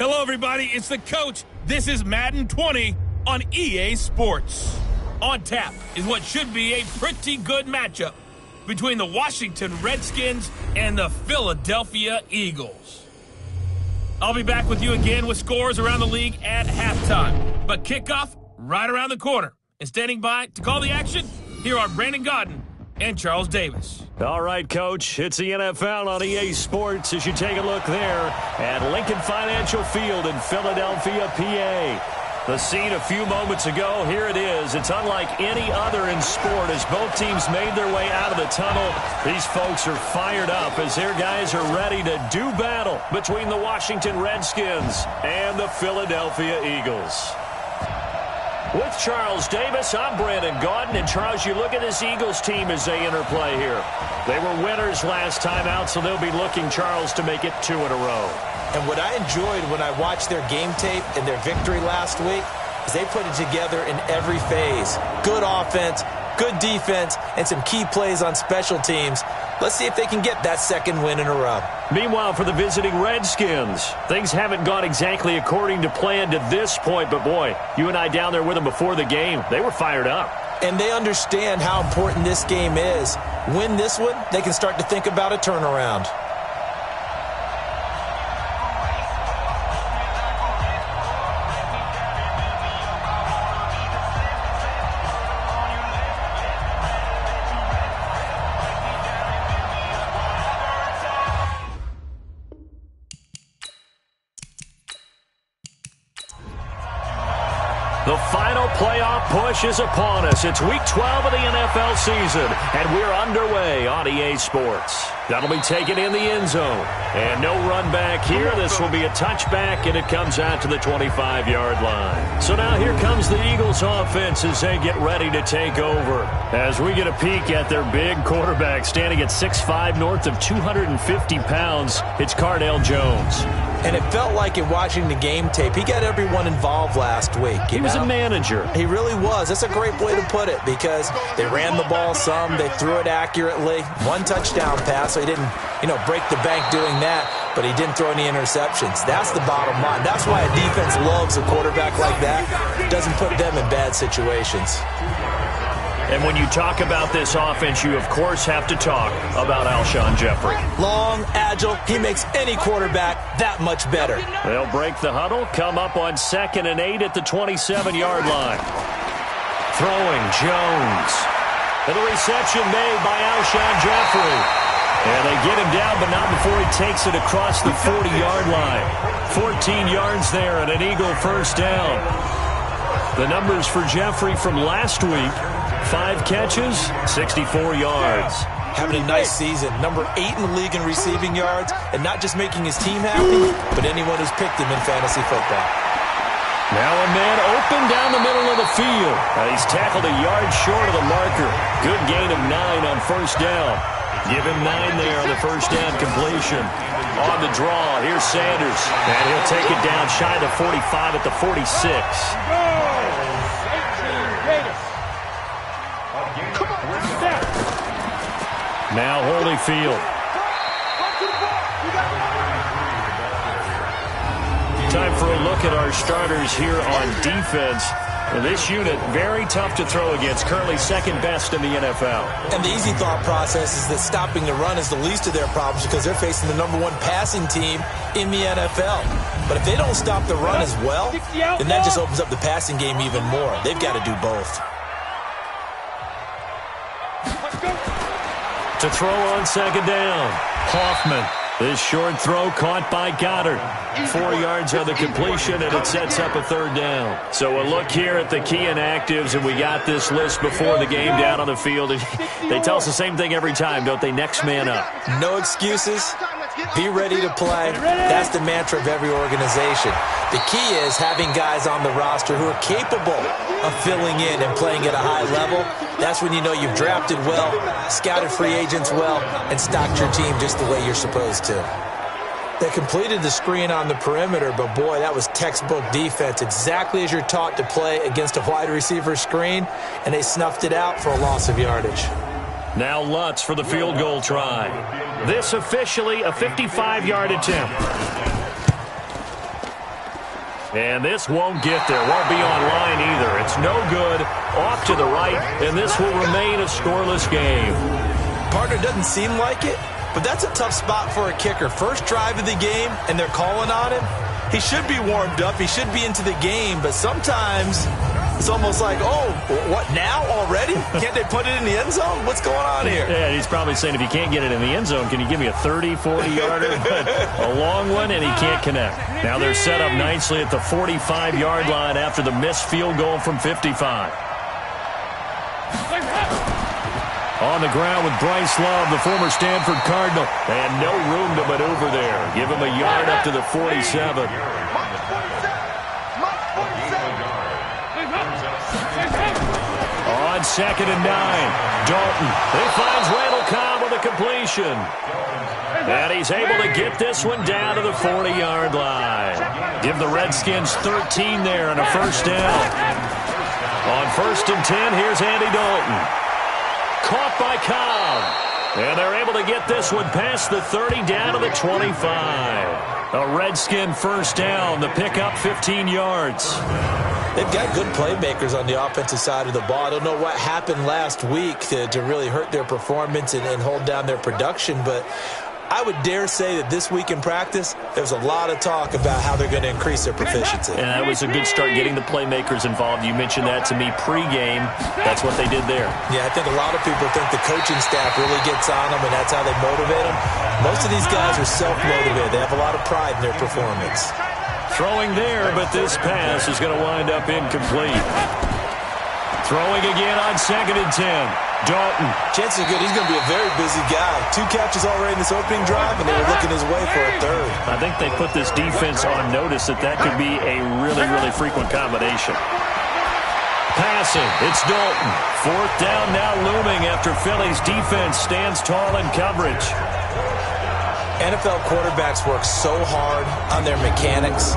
Hello, everybody. It's the coach. This is Madden 20 on EA Sports. On tap is what should be a pretty good matchup between the Washington Redskins and the Philadelphia Eagles. I'll be back with you again with scores around the league at halftime. But kickoff right around the corner. And standing by to call the action, here are Brandon Godden and Charles Davis. All right, Coach, it's the NFL on EA Sports as you take a look there at Lincoln Financial Field in Philadelphia, PA. The scene a few moments ago, here it is. It's unlike any other in sport as both teams made their way out of the tunnel. These folks are fired up as their guys are ready to do battle between the Washington Redskins and the Philadelphia Eagles. With Charles Davis, I'm Brandon Godden. And Charles, you look at this Eagles team as they interplay here. They were winners last time out, so they'll be looking, Charles, to make it 2 in a row. And what I enjoyed when I watched their game tape and their victory last week is they put it together in every phase. Good offense, good defense, and some key plays on special teams. Let's see if they can get that second win in a row. Meanwhile, for the visiting Redskins, things haven't gone exactly according to plan to this point. But, boy, you and I down there with them before the game, they were fired up. And they understand how important this game is. Win this one, they can start to think about a turnaround. The final playoff push is upon us. It's Week 12 of the NFL season, and we're underway on EA Sports. That'll be taken in the end zone. And no run back here. This will be a touchback, and it comes out to the 25-yard line. So now here comes the Eagles offense as they get ready to take over. As we get a peek at their big quarterback standing at 6'5", north of 250 pounds, it's Cardale Jones. And it felt like in watching the game tape, he got everyone involved last week. He was a manager. He really was. That's a great way to put it because they ran the ball some, they threw it accurately. 1 touchdown pass, so he didn't, break the bank doing that, but he didn't throw any interceptions. That's the bottom line. That's why a defense loves a quarterback like that. Doesn't put them in bad situations. And when you talk about this offense, you, of course, have to talk about Alshon Jeffrey. Long, agile, he makes any quarterback that much better. They'll break the huddle, come up on 2nd and 8 at the 27-yard line. Throwing, Jones. And the reception made by Alshon Jeffrey. And they get him down, but not before he takes it across the 40-yard line. 14 yards there and an Eagle first down. The numbers for Jeffrey from last week: 5 catches, 64 yards. Having a nice season. Number 8 in the league in receiving yards, and not just making his team happy, but anyone who's picked him in fantasy football. Now a man open down the middle of the field. He's tackled a yard short of the marker. Good gain of 9 on first down. Give him 9 there on the first down completion. On the draw, here's Sanders. And he'll take it down shy of the 45 at the 46. Now Holyfield. Time for a look at our starters here on defense. And this unit, very tough to throw against, currently second best in the NFL. And the easy thought process is that stopping the run is the least of their problems because they're facing the number 1 passing team in the NFL. But if they don't stop the run as well, then that just opens up the passing game even more. They've got to do both. To throw on 2nd down, Hoffman. This short throw caught by Goddard. 4 yards on the completion, and it sets up a 3rd down. So a look here at the key inactives, and we got this list before the game down on the field. They tell us the same thing every time, don't they? Next man up. No excuses. Be ready to play. That's the mantra of every organization. The key is having guys on the roster who are capable of filling in and playing at a high level. That's when you know you've drafted well, scouted free agents well, and stocked your team just the way you're supposed to. They completed the screen on the perimeter, but boy, that was textbook defense, exactly as you're taught to play against a wide receiver screen, and they snuffed it out for a loss of yardage. Now Lutz for the field goal try. This officially a 55-yard attempt. And this won't get there. Won't be online either. It's no good. Off to the right, and this will remain a scoreless game. Partner, doesn't seem like it, but that's a tough spot for a kicker. First drive of the game, and they're calling on him. He should be warmed up. He should be into the game, but sometimes it's almost like, oh, what, now already? Can't they put it in the end zone? What's going on here? Yeah, he's probably saying, if you can't get it in the end zone, can you give me a 30, 40-yarder? But a long one, and he can't connect. Now they're set up nicely at the 45-yard line after the missed field goal from 55. On the ground with Bryce Love, the former Stanford Cardinal. And no room to maneuver there. Give him a yard up to the 47. On 2nd and 9, Dalton. He finds Randall Cobb with a completion. And he's able to get this one down to the 40-yard line. Give the Redskins 13 there and a first down. On 1st and 10, here's Andy Dalton. Caught by Cobb. And they're able to get this one past the 30 down to the 25. A Redskin first down. The pickup 15 yards. They've got good playmakers on the offensive side of the ball. I don't know what happened last week to really hurt their performance and hold down their production, but I would dare say that this week in practice, there's a lot of talk about how they're going to increase their proficiency. And that was a good start, getting the playmakers involved. You mentioned that to me pregame. That's what they did there. Yeah, I think a lot of people think the coaching staff really gets on them, and that's how they motivate them. Most of these guys are self-motivated. They have a lot of pride in their performance. Throwing there, but this pass is going to wind up incomplete. Throwing again on 2nd and 10. Dalton. Chances are good. He's going to be a very busy guy. 2 catches already in this opening drive, and they were looking his way for a third. I think they put this defense on notice that could be a really, really frequent combination. Passing. It's Dalton. 4th down now looming after Philly's defense stands tall in coverage. NFL quarterbacks work so hard on their mechanics,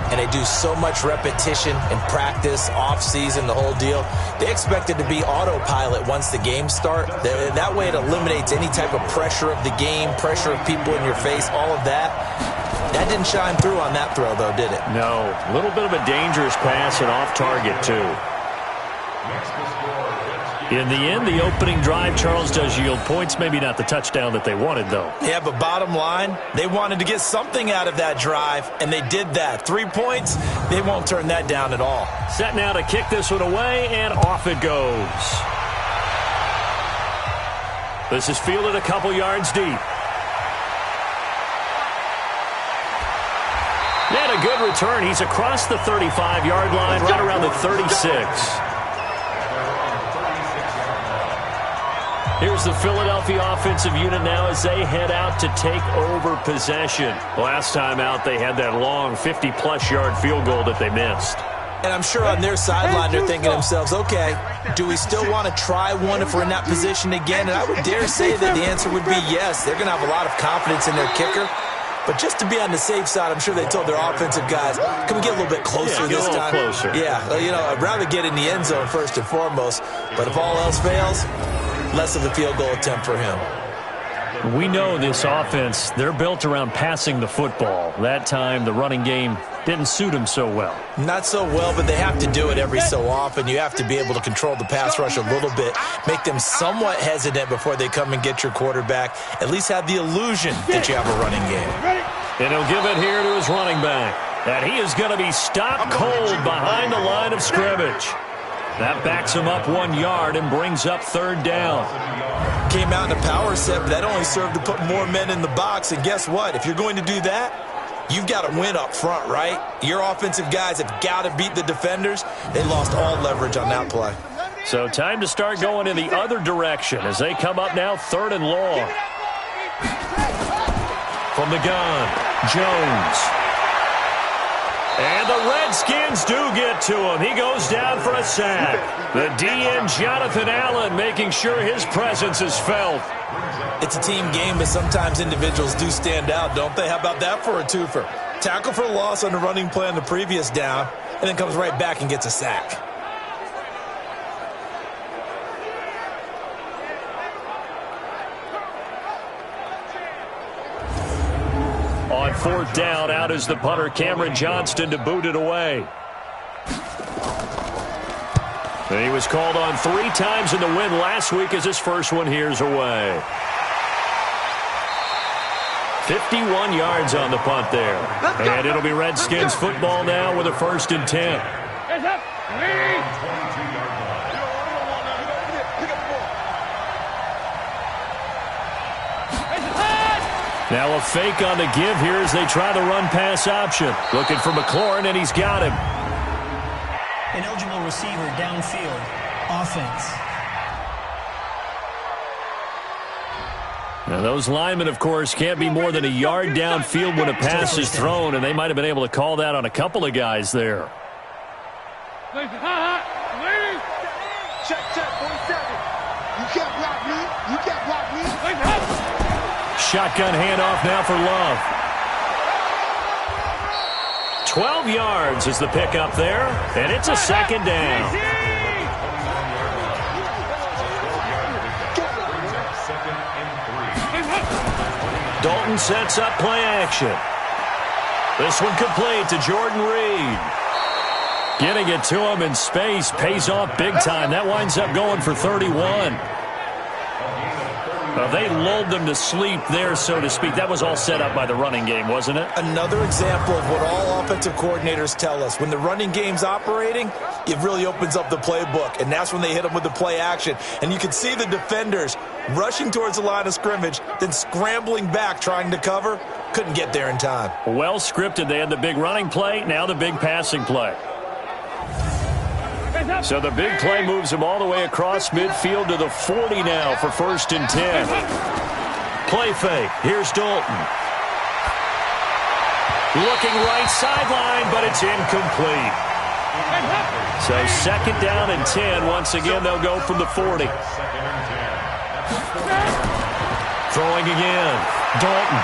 and they do so much repetition in practice, off-season, the whole deal. They expect it to be autopilot once the games start. That way it eliminates any type of pressure of the game, pressure of people in your face, all of that. That didn't shine through on that throw, though, did it? No. A little bit of a dangerous pass and off target, too. In the end, the opening drive, Charles, does yield points. Maybe not the touchdown that they wanted, though. Yeah, but bottom line, they wanted to get something out of that drive, and they did that. 3 points, they won't turn that down at all. Set now to kick this one away, and off it goes. This is fielded a couple yards deep. And a good return. He's across the 35-yard line, right around the 36. Here's the Philadelphia offensive unit now as they head out to take over possession. Last time out, they had that long 50-plus yard field goal that they missed. And I'm sure on their sideline, they're thinking to themselves, okay, do we still want to try one if we're in that position again? And I would dare say that the answer would be yes. They're going to have a lot of confidence in their kicker. But just to be on the safe side, I'm sure they told their offensive guys, can we get a little bit closer this time? Closer. Yeah, I'd rather get in the end zone first and foremost. But if all else fails, less of a field goal attempt for him. We know this offense, they're built around passing the football. That time, the running game didn't suit them so well. Not so well, but they have to do it every so often. You have to be able to control the pass rush a little bit, make them somewhat hesitant before they come and get your quarterback, at least have the illusion that you have a running game. And he'll give it here to his running back. And he is going to be stopped cold behind the line of scrimmage. That backs him up 1 yard and brings up 3rd down. Came out in a power set, but that only served to put more men in the box. And guess what? If you're going to do that, you've got to win up front, right? Your offensive guys have got to beat the defenders. They lost all leverage on that play. So time to start going in the other direction as they come up now 3rd and long. From the gun, Jones. And the Redskins do get to him. He goes down for a sack. The DN, Jonathan Allen, making sure his presence is felt. It's a team game, but sometimes individuals do stand out, don't they? How about that for a twofer? Tackle for loss on the running play on the previous down, and then comes right back and gets a sack. On 4th down. Out is the punter, Cameron Johnston, to boot it away. And he was called on 3 times in the win last week as his first one here's away. 51 yards on the punt there. And it'll be Redskins football now with a 1st and 10. Now a fake on the give here as they try the run-pass option. Looking for McLaurin, and he's got him. An eligible receiver downfield. Offense. Now those linemen, of course, can't be more than a yard downfield when a pass is thrown, and they might have been able to call that on a couple of guys there. Check, 47. You can't block me. You can't block me. Shotgun handoff now for Love. 12 yards is the pickup there, and it's a 2nd down. Dalton sets up play action. This one complete to Jordan Reed. Getting it to him in space pays off big time. That winds up going for 31. They lulled them to sleep there, so to speak. That was all set up by the running game, wasn't it? Another example of what all offensive coordinators tell us. When the running game's operating, it really opens up the playbook, and that's when they hit them with the play action. And you can see the defenders rushing towards the line of scrimmage, then scrambling back trying to cover. Couldn't get there in time. Well scripted. They had the big running play, now the big passing play. So the big play moves him all the way across midfield to the 40 now for 1st and 10. Play fake. Here's Dalton. Looking right sideline, but it's incomplete. So 2nd down and 10. Once again, they'll go from the 40. Throwing again. Dalton.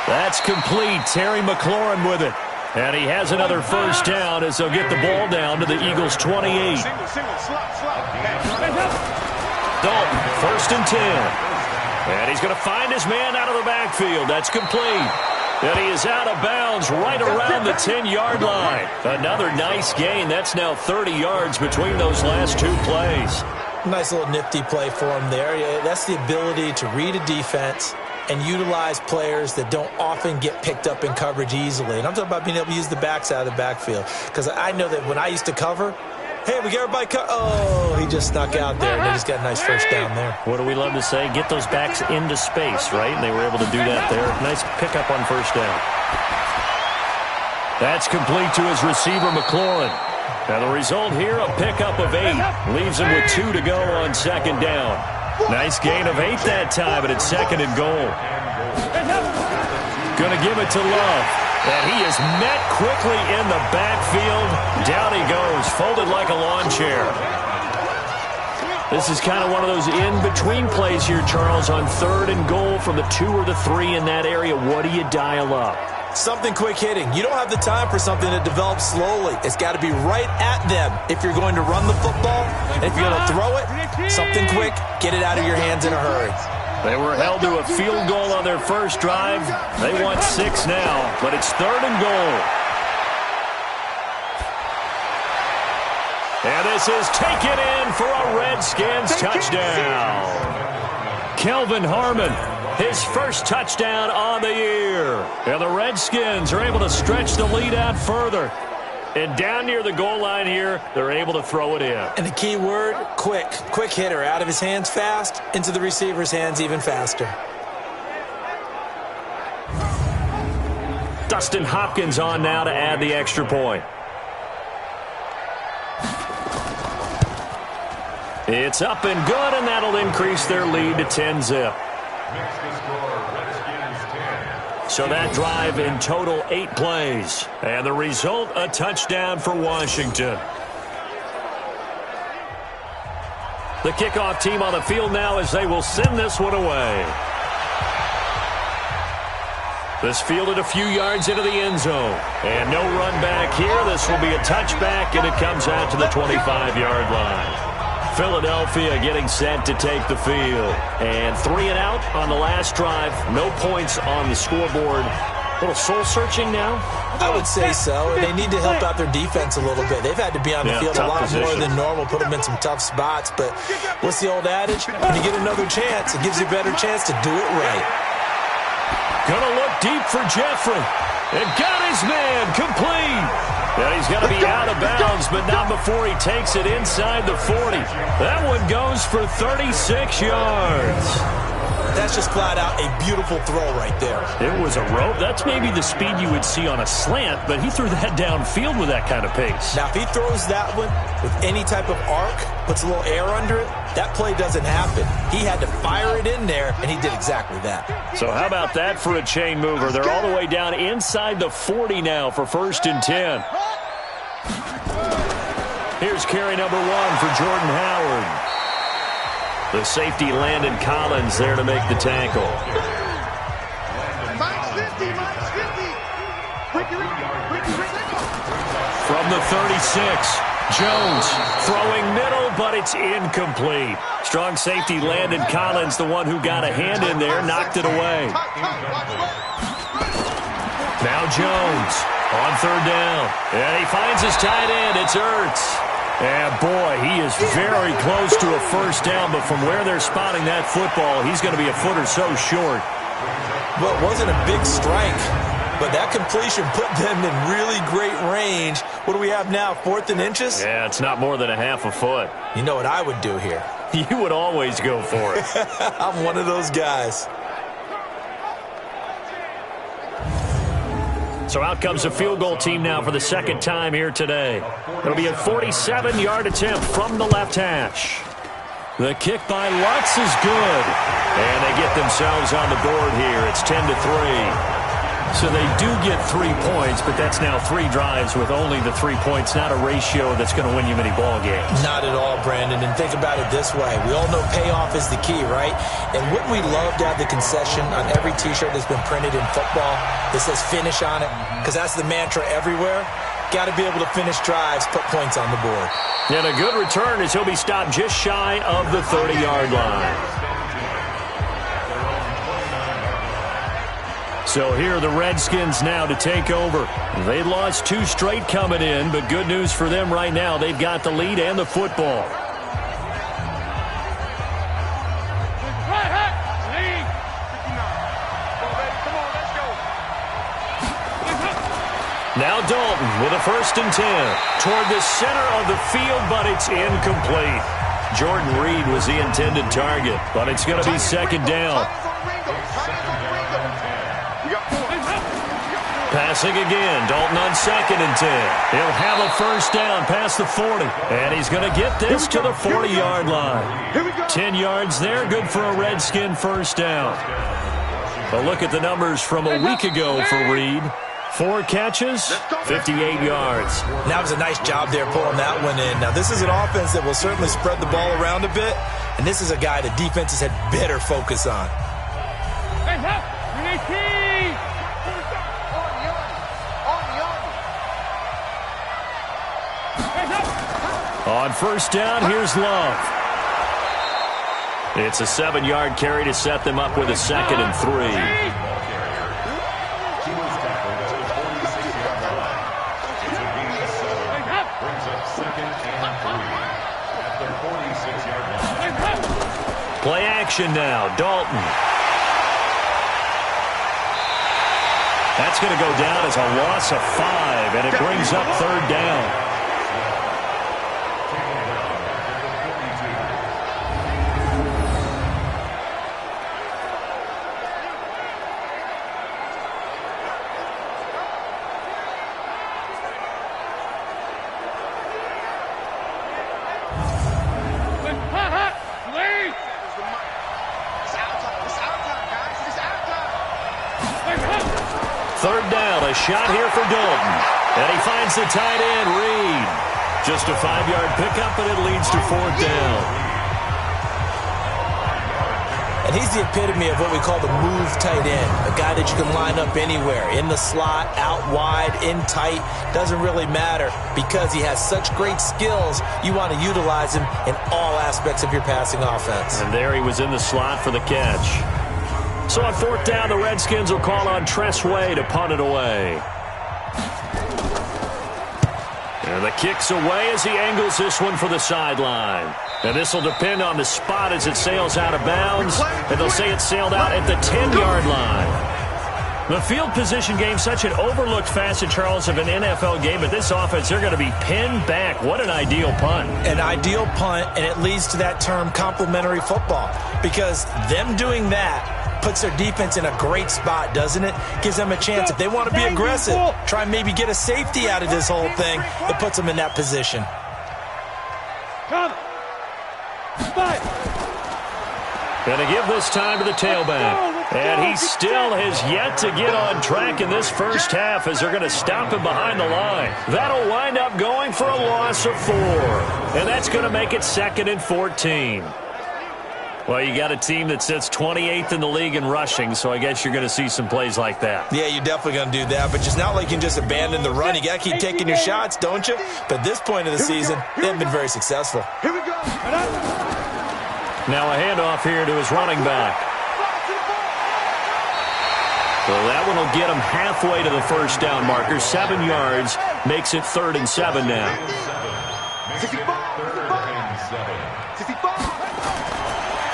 That's complete. Terry McLaurin with it. And he has another 1st down as they'll get the ball down to the Eagles' 28. Dalton, 1st and 10. And he's going to find his man out of the backfield. That's complete. And he is out of bounds right around the 10-yard line. Another nice gain. That's now 30 yards between those last 2 plays. Nice little nifty play for him there. That's the ability to read a defense and utilize players that don't often get picked up in coverage easily. And I'm talking about being able to use the backside of the backfield. Because I know that when I used to cover, hey, we get everybody oh, he just snuck out there, and they just got a nice 1st down there. What do we love to say? Get those backs into space, right? And they were able to do that there. Nice pickup on 1st down. That's complete to his receiver, McLaurin. Now the result here, a pickup of 8. Leaves him with 2 to go on 2nd down. Nice gain of 8 that time, but it's 2nd and goal. Going to give it to Love. And he is met quickly in the backfield. Down he goes, folded like a lawn chair. This is kind of one of those in-between plays here, Charles, on 3rd and goal from the 2 or the 3 in that area. What do you dial up? Something quick hitting. You don't have the time for something that develops slowly. It's got to be right at them if you're going to run the football. And if you're going to throw it, something quick, get it out of your hands in a hurry. They were held to a field goal on their first drive. They want 6 now, but it's 3rd and goal. And this is taken in for a Redskins touchdown. Kelvin Harmon, his first touchdown on the year. And the Redskins are able to stretch the lead out further. And down near the goal line here, they're able to throw it in. And the key word, quick. Quick hitter. Out of his hands fast, into the receiver's hands even faster. Dustin Hopkins on now to add the extra point. It's up and good, and that'll increase their lead to 10-zip. So that drive in total 8 plays. And the result, a touchdown for Washington. The kickoff team on the field now as they will send this one away. This fielded a few yards into the end zone. And no run back here. This will be a touchback, and it comes out to the 25-yard line. Philadelphia getting set to take the field. And 3 and out on the last drive. No points on the scoreboard. A little soul-searching now? I would say so, and they need to help out their defense a little bit. They've had to be on the field a lot more than normal, put them in some tough spots. But what's the old adage? When you get another chance, it gives you a better chance to do it right. Gonna look deep for Jeffrey. And got his man complete. And he's going to be out of bounds, but not before he takes it inside the 40. That one goes for 36 yards. That's just flat out a beautiful throw right there. It was a rope. That's maybe the speed you would see on a slant, but he threw that downfield with that kind of pace. Now, if he throws that one with any type of arc, puts a little air under it, that play doesn't happen. He had to fire it in there, and he did exactly that. So how about that for a chain mover? They're all the way down inside the 40 now for 1st and 10. Here's carry number 1 for Jordan Howard. The safety, Landon Collins, there to make the tackle. From the 36, Jones throwing middle, but it's incomplete. Strong safety, Landon Collins, the one who got a hand in there, knocked it away. Now Jones on 3rd down. And he finds his tight end. It's Ertz. And, boy, he is very close to a 1st down, but from where they're spotting that football, he's going to be a foot or so short. Well, it wasn't a big strike, but that completion put them in really great range. What do we have now, 4th and inches? Yeah, it's not more than a half a foot. You know what I would do here? You would always go for it. I'm one of those guys. So out comes the field goal team now for the 2nd time here today. It'll be a 47-yard attempt from the left hash. The kick by Lutz is good. And they get themselves on the board here. It's 10-3. So they do get 3 points, but that's now 3 drives with only the 3 points, not a ratio that's going to win you many ball games. Not at all, Brandon. And think about it this way. We all know payoff is the key, right? And wouldn't we love to have the concession on every T-shirt that's been printed in football that says finish on it? Because that's the mantra everywhere. Got to be able to finish drives, put points on the board. And a good return as he'll be stopped just shy of the 30-yard line. So here are the Redskins now to take over. They lost 2 straight coming in, but good news for them right now. They've got the lead and the football. Now Dalton with a 1st and 10 toward the center of the field, but it's incomplete. Jordan Reed was the intended target, but it's going to be 2nd down. Passing again, Dalton on 2nd and 10. He'll have a 1st down past the 40, and he's going to get this to the 40-yard line. 10 yards there, good for a Redskin 1st down. A look at the numbers from a week ago for Reed. 4 catches, 58 yards. That was a nice job there pulling that one in. Now, this is an offense that will certainly spread the ball around a bit, and this is a guy that defenses had better focus on. On 1st down, here's Love. It's a 7-yard carry to set them up with a 2nd and 3. Play action now, Dalton. That's going to go down as a loss of 5, and it brings up 3rd down. Shot here for Dalton. And he finds the tight end, Reed. Just a 5-yard pickup, and it leads to 4th down. And he's the epitome of what we call the move tight end. A guy that you can line up anywhere. In the slot, out wide, in tight. Doesn't really matter because he has such great skills. You want to utilize him in all aspects of your passing offense. And there he was in the slot for the catch. So on 4th down, the Redskins will call on Tressway to punt it away. And the kick's away as he angles this one for the sideline. And this will depend on the spot as it sails out of bounds. And they'll say it sailed out at the 10-yard line. The field position game, such an overlooked facet, Charles, of an NFL game. But this offense, they're going to be pinned back. What an ideal punt. An ideal punt, and it leads to that term complementary football. Because them doing that puts their defense in a great spot, doesn't it? Gives them a chance. If they want to be aggressive, try and maybe get a safety out of this whole thing, it puts them in that position. Come. Going to give this time to the tailback. And he still has yet to get on track in this first half as they're going to stop him behind the line. That'll wind up going for a loss of 4. And that's going to make it 2nd and 14. Well, you got a team that sits 28th in the league in rushing, so I guess you're going to see some plays like that. Yeah, you're definitely going to do that, but it's not like you can just abandon the run. You got to keep taking your shots, don't you? But at this point of the season, they haven't been very successful. Here we go. Now a handoff here to his running back. Well, that one will get him halfway to the first down marker. 7 yards makes it 3rd and 7 now. 65.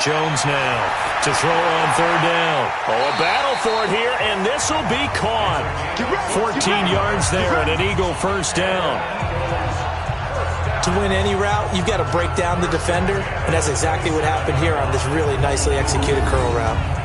Jones now to throw on 3rd down. Oh, a battle for it here, and this will be caught. 14 yards there and an Eagle first down. To win any route, you've got to break down the defender, and that's exactly what happened here on this really nicely executed curl route.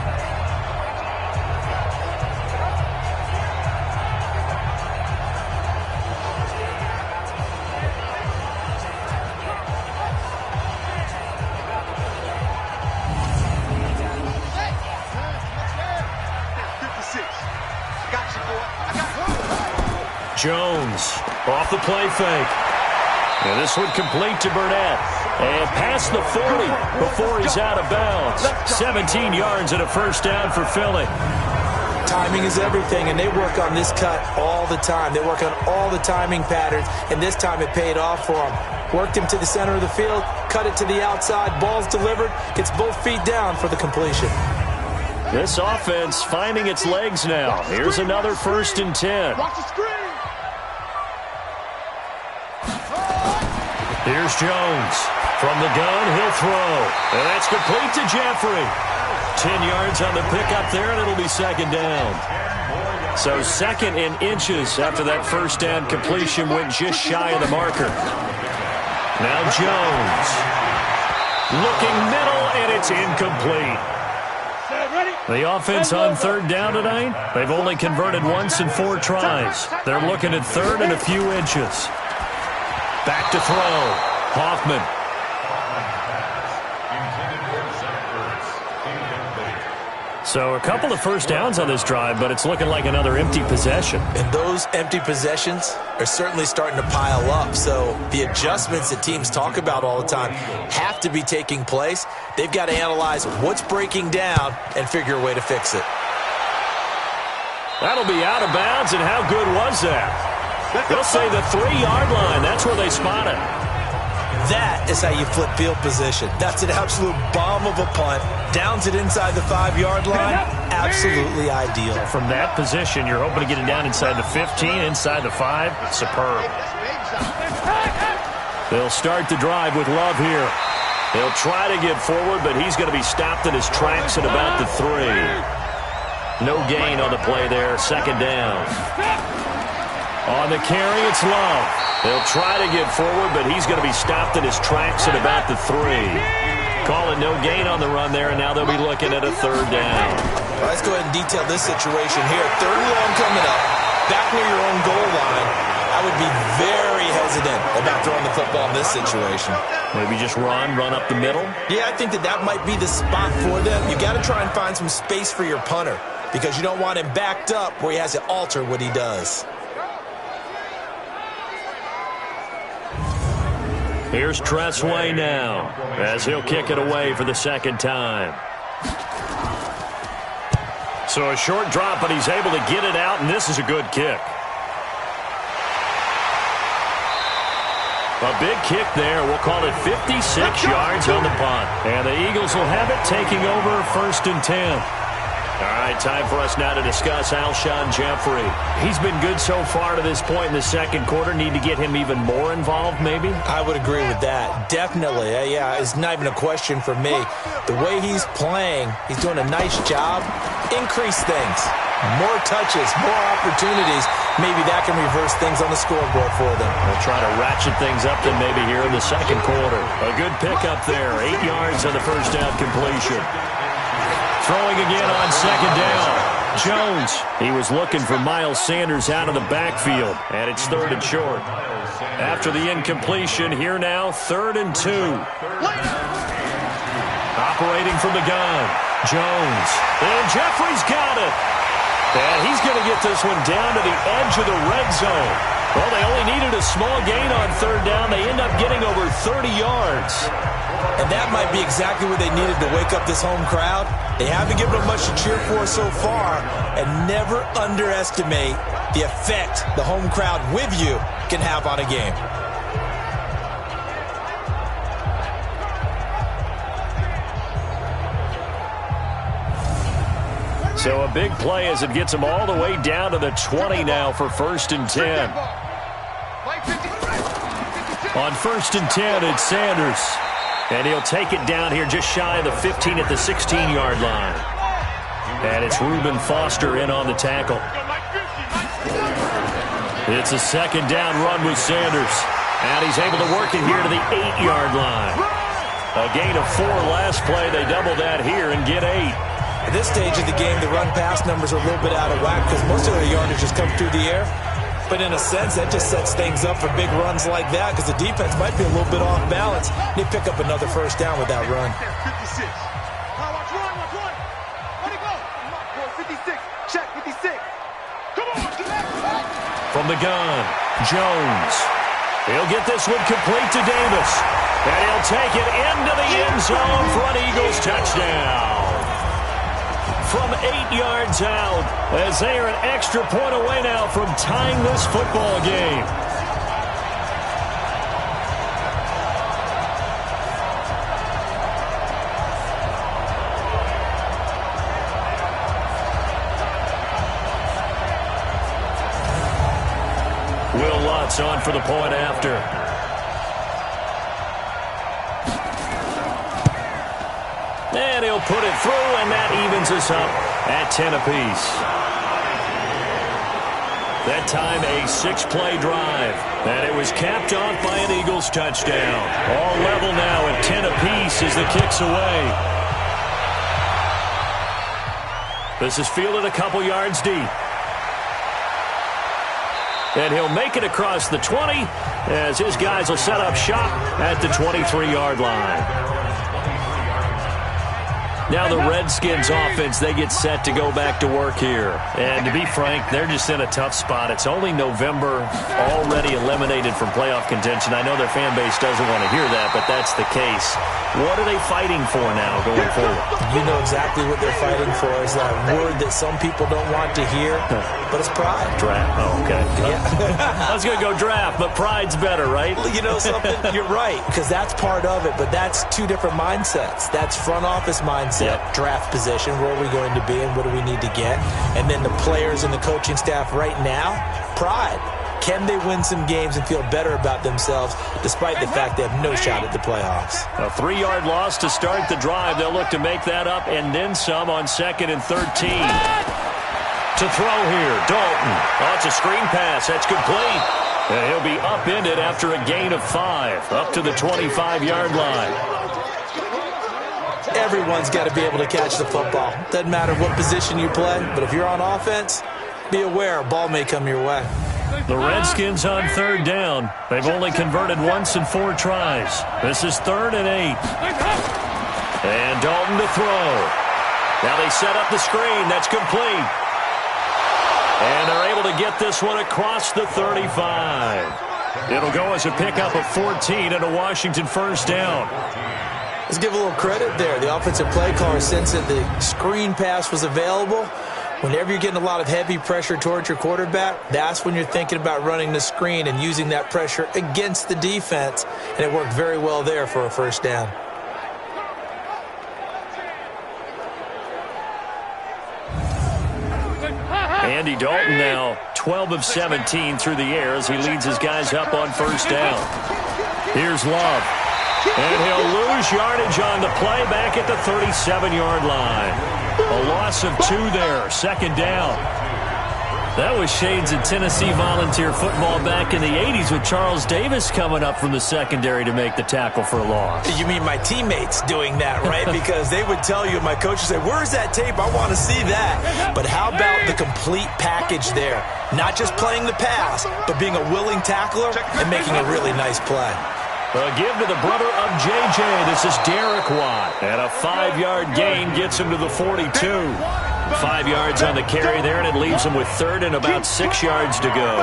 Jones off the play fake. And this one complete to Burnett. And past the 40 before he's out of bounds. 17 yards and a first down for Philly. Timing is everything, and they work on this cut all the time. They work on all the timing patterns, and this time it paid off for them. Worked him to the center of the field, cut it to the outside, ball's delivered, gets both feet down for the completion. This offense finding its legs now. Here's another 1st and 10. Watch the screen. Here's Jones. From the gun, he'll throw. And that's complete to Jeffrey. 10 yards on the pickup there, and it'll be 2nd down. So 2nd in inches after that first down completion went just shy of the marker. Now Jones. Looking middle, and it's incomplete. The offense on 3rd down tonight, they've only converted once in 4 tries. They're looking at 3rd and a few inches. Back to throw. Hoffman. So a couple of first downs on this drive, but it's looking like another empty possession. And those empty possessions are certainly starting to pile up. So the adjustments that teams talk about all the time have to be taking place. They've got to analyze what's breaking down and figure a way to fix it. That'll be out of bounds, and how good was that? They'll say the 3-yard line. That's where they spot it. That is how you flip field position. That's an absolute bomb of a punt. Downs it inside the 5-yard line. Absolutely ideal. From that position, you're hoping to get it down inside the 15, inside the 5. Superb. They'll start the drive with Love here. They'll try to get forward, but he's going to be stopped in his tracks at about the 3. No gain on the play there. 2nd down. On the carry, it's Love. They'll try to get forward, but he's going to be stopped in his tracks at about the 3. Call it no gain on the run there, and now they'll be looking at a 3rd down. Well, let's go ahead and detail this situation here. 3rd and long coming up, back near your own goal line. I would be very hesitant about throwing the football in this situation. Maybe just run up the middle? Yeah, I think that might be the spot for them. You got to try and find some space for your punter because you don't want him backed up where he has to alter what he does. Here's Tressway now as he'll kick it away for the 2nd time. So a short drop, but he's able to get it out, and this is a good kick. A big kick there. We'll call it 56 yards on the punt. And the Eagles will have it, taking over 1st and 10. All right, time for us now to discuss Alshon Jeffrey. He's been good so far to this point in the second quarter. Need to get him even more involved, maybe? I would agree with that. Definitely. Yeah, it's not even a question for me. The way he's playing, he's doing a nice job. Increase things. More touches, more opportunities. Maybe that can reverse things on the scoreboard for them. They'll try to ratchet things up then maybe here in the second quarter. A good pickup there. 8 yards on the first down completion. Throwing again on second down. Jones, he was looking for Miles Sanders out of the backfield, and it's 3rd and short. After the incompletion, here now, 3rd and 2. Operating from the gun, Jones. And Jeffrey's got it. And he's going to get this one down to the edge of the red zone. Well, they only needed a small gain on 3rd down. They end up getting over 30 yards. And that might be exactly what they needed to wake up this home crowd. They haven't given them much to cheer for so far, and never underestimate the effect the home crowd with you can have on a game. So a big play as it gets them all the way down to the 20 now for 1st and 10. On 1st and 10, it's Sanders. And he'll take it down here just shy of the 15 at the 16-yard line. And it's Reuben Foster in on the tackle. It's a 2nd down run with Sanders. And he's able to work it here to the 8-yard line. A gain of 4 last play. They double that here and get 8. At this stage of the game, the run-pass numbers are a little bit out of whack because most of their yardage has come through the air. But in a sense, that just sets things up for big runs like that because the defense might be a little bit off balance. They pick up another 1st down with that run. 56. Watch run. Let it go. 56. Check 56. Come on. From the gun, Jones. He'll get this one complete to Davis. And he'll take it into the end zone for an Eagles touchdown. From 8 yards out, as they are an extra point away now from tying this football game. Will Lutz on for the point after. And he'll put it through, and that evens us up at 10 apiece. That time a 6-play drive, and it was capped off by an Eagles touchdown. All level now at 10 apiece as the kick's away. This is fielded a couple yards deep. And he'll make it across the 20 as his guys will set up shop at the 23-yard line. Now the Redskins offense, they get set to go back to work here. And to be frank, they're just in a tough spot. It's only November, already eliminated from playoff contention. I know their fan base doesn't want to hear that, but that's the case. What are they fighting for now going forward? You know exactly what they're fighting for is that word that some people don't want to hear, but it's pride. Draft. Oh, okay. Yeah. I was going to go draft, but pride's better, right? You know something? You're right, because that's part of it, but that's 2 different mindsets. That's front office mindset. Yep. Draft position, where are we going to be and what do we need to get? And then the players and the coaching staff right now, pride. Can they win some games and feel better about themselves despite the fact they have no shot at the playoffs? A 3-yard loss to start the drive. They'll look to make that up and then some on 2nd and 13. To throw here, Dalton. Oh, it's a screen pass. That's complete. And he'll be upended after a gain of 5, up to the 25-yard line. Everyone's got to be able to catch the football. Doesn't matter what position you play, but if you're on offense, be aware a ball may come your way. The Redskins on 3rd down. They've only converted once in 4 tries. This is 3rd and 8. And Dalton to throw. Now they set up the screen. That's complete. And they're able to get this one across the 35. It'll go as a pickup of 14 and a Washington 1st down. Let's give a little credit there. The offensive play caller sensed that the screen pass was available. Whenever you're getting a lot of heavy pressure towards your quarterback, that's when you're thinking about running the screen and using that pressure against the defense. And it worked very well there for a 1st down. Andy Dalton now 12 of 17 through the air as he leads his guys up on first down. Here's Love. And he'll lose yardage on the play back at the 37-yard line. A loss of 2 there, second down. That was shades of Tennessee volunteer football back in the 80s with Charles Davis coming up from the secondary to make the tackle for a loss. You mean my teammates doing that, right? Because they would tell you, my coach would say, where's that tape? I want to see that. But how about the complete package there? Not just playing the pass, but being a willing tackler and making a really nice play. A give to the brother of J.J. This is Derek Watt. And a 5-yard gain gets him to the 42. 5 yards on the carry there, and it leaves him with third and about 6 yards to go.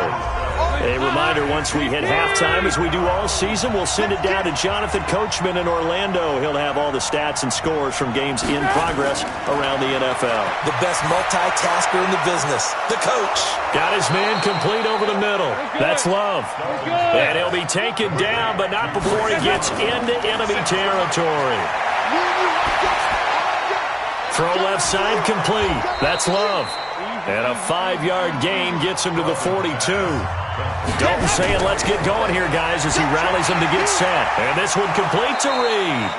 A reminder, once we hit halftime, as we do all season, we'll send it down to Jonathan Coachman in Orlando. He'll have all the stats and scores from games in progress around the NFL. The best multitasker in the business, the coach. Got his man complete over the middle. That's Love. And he'll be taken down, but not before he gets into enemy territory. Throw left side complete. That's Love. And a 5-yard gain gets him to the 42. Dalton saying, let's get going here, guys, as he rallies them to get set. And this one complete to Reed.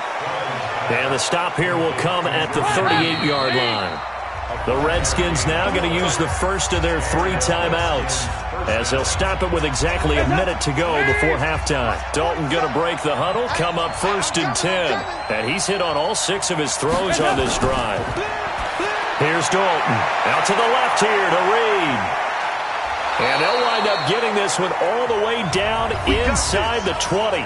And the stop here will come at the 38-yard line. The Redskins now going to use the first of their 3 timeouts, as they'll stop it with exactly a minute to go before halftime. Dalton going to break the huddle, come up first and 10. And he's hit on all 6 of his throws on this drive. Here's Dalton. Out to the left here to Reed. And they'll wind up getting this one all the way down inside the 20.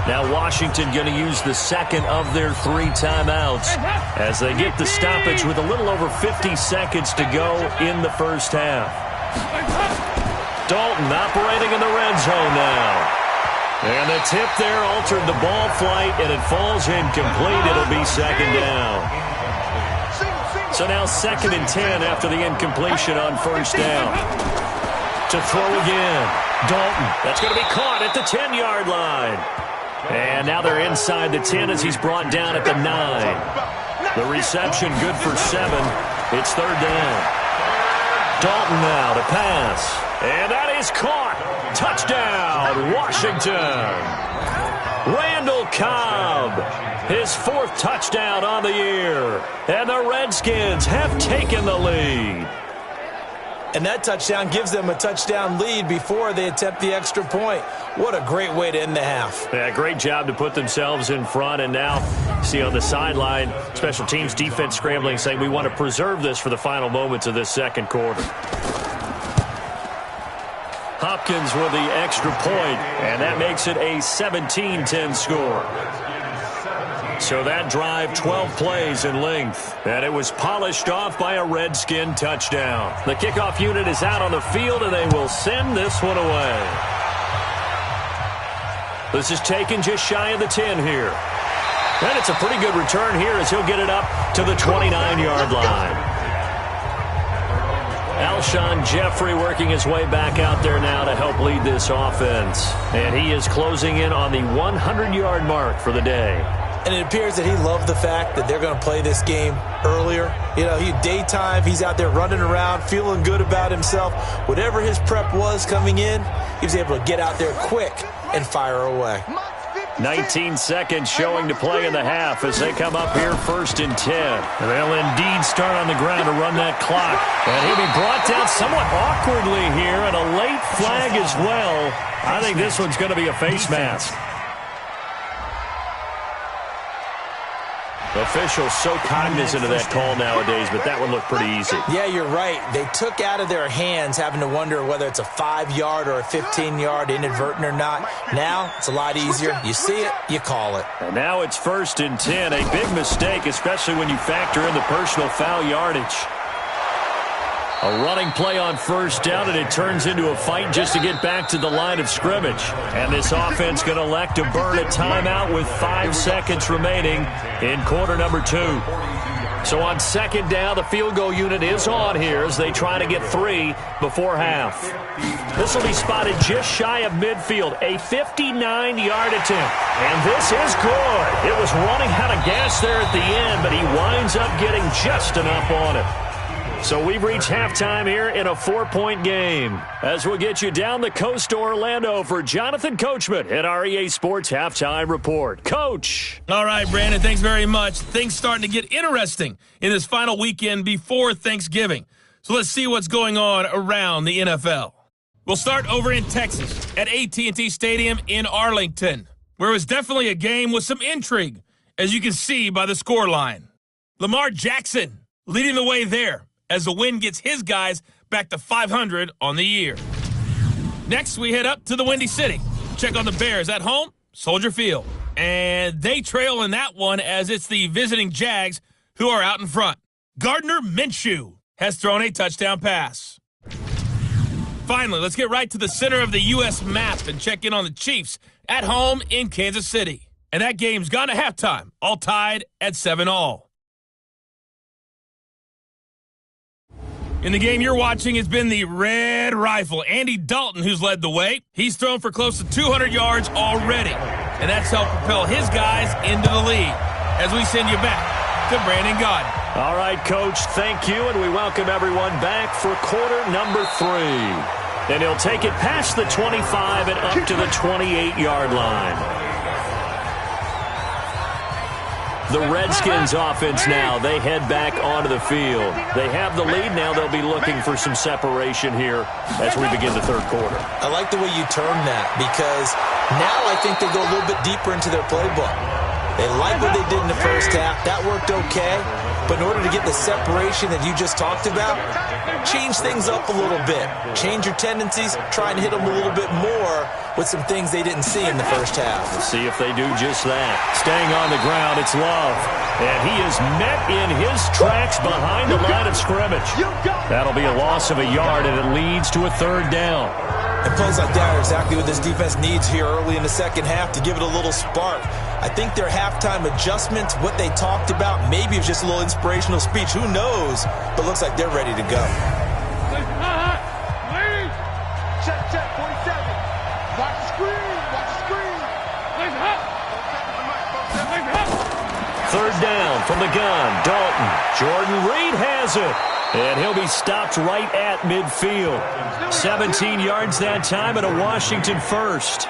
Now Washington going to use the second of their 3 timeouts as they get the stoppage with a little over 50 seconds to go in the first half. Dalton operating in the red zone now. And the tip there altered the ball flight, and it falls incomplete. It'll be second down. So now second and 10 after the incompletion on first down. To throw again. Dalton. That's going to be caught at the 10-yard line. And now they're inside the 10 as he's brought down at the 9. The reception good for 7. It's third down. Dalton now to pass. And that is caught. Touchdown, Washington. Randall Cobb, his 4th touchdown on the year. And the Redskins have taken the lead. And that touchdown gives them a touchdown lead before they attempt the extra point. What a great way to end the half. Yeah, great job to put themselves in front. And now, see on the sideline, special teams defense scrambling, saying we want to preserve this for the final moments of this second quarter. Hopkins with the extra point, and that makes it a 17-10 score. So that drive, 12 plays in length, and it was polished off by a Redskin touchdown. The kickoff unit is out on the field, and they will send this one away. This is taken just shy of the 10 here. And it's a pretty good return here as he'll get it up to the 29-yard line. Alshon Jeffrey working his way back out there now to help lead this offense. And he is closing in on the 100-yard mark for the day. And it appears that he loved the fact that they're going to play this game earlier. You know, daytime, he's out there running around, feeling good about himself. Whatever his prep was coming in, he was able to get out there quick and fire away. 19 seconds showing to play in the half as they come up here first and 10. They'll indeed start on the ground to run that clock. And he'll be brought down somewhat awkwardly here, and a late flag as well. I think this one's going to be a face mask. Officials so cognizant of that call nowadays, but that one looked pretty easy. Yeah, you're right. They took out of their hands having to wonder whether it's a 5-yard or a 15-yard inadvertent or not. Now, it's a lot easier. You see it, you call it. And now it's first and 10. A big mistake, especially when you factor in the personal foul yardage. A running play on first down, and it turns into a fight just to get back to the line of scrimmage. And this offense going to elect to burn a timeout with 5 seconds remaining in quarter number 2. So on second down, the field goal unit is on here as they try to get 3 before half. This will be spotted just shy of midfield, a 59-yard attempt. And this is good. It was running out of gas there at the end, but he winds up getting just enough on it. So we've reached halftime here in a 4-point game. As we'll get you down the coast to Orlando for Jonathan Coachman at our EA Sports Halftime Report. Coach. All right, Brandon, thanks very much. Things starting to get interesting in this final weekend before Thanksgiving. So let's see what's going on around the NFL. We'll start over in Texas at AT&T Stadium in Arlington, where it was definitely a game with some intrigue, as you can see by the scoreline. Lamar Jackson leading the way there as the win gets his guys back to 500 on the year. Next, we head up to the Windy City. Check on the Bears at home, Soldier Field. And they trail in that one as it's the visiting Jags who are out in front. Gardner Minshew has thrown a touchdown pass. Finally, let's get right to the center of the U.S. map and check in on the Chiefs at home in Kansas City. And that game's gone to halftime, all tied at 7-all. In the game you're watching has been the Red Rifle, Andy Dalton, who's led the way. He's thrown for close to 200 yards already, and that's helped propel his guys into the lead. As we send you back to Brandon Gaudin. All right, Coach, thank you, and we welcome everyone back for quarter number 3. And he'll take it past the 25 and up to the 28-yard line. The Redskins offense now, they head back onto the field. They have the lead now. They'll be looking for some separation here as we begin the third quarter. I like the way you term that because now I think they go a little bit deeper into their playbook. They like what they did in the first half. That worked okay. But in order to get the separation that you just talked about, change things up a little bit. Change your tendencies. Try and hit them a little bit more with some things they didn't see in the first half. We'll see if they do just that. Staying on the ground, it's Love. And he is met in his tracks behind the line of scrimmage. That'll be a loss of a yard, and it leads to a third down. And plays like that are exactly what this defense needs here early in the second half to give it a little spark. I think their halftime adjustments, what they talked about, maybe it's just a little inspirational speech. Who knows? But looks like they're ready to go. Check, check, 47. Watch the screen, watch the screen. Third down from the gun. Dalton. Jordan Reed has it. And he'll be stopped right at midfield. 17 yards that time and a Washington first.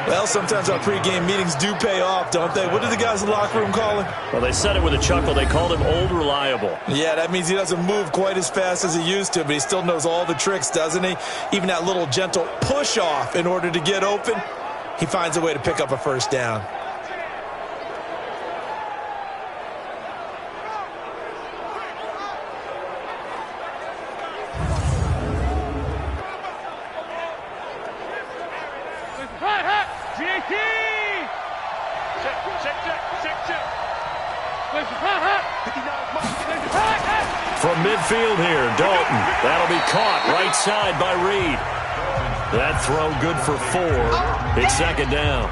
Well, sometimes our pregame meetings do pay off, don't they? What did the guys in the locker room call him? Well, they said it with a chuckle. They called him Old Reliable. Yeah, that means he doesn't move quite as fast as he used to, but he still knows all the tricks, doesn't he? Even that little gentle push-off in order to get open, he finds a way to pick up a first down. From midfield here, Dalton. That'll be caught right side by Reed. That throw good for 4. It's second down.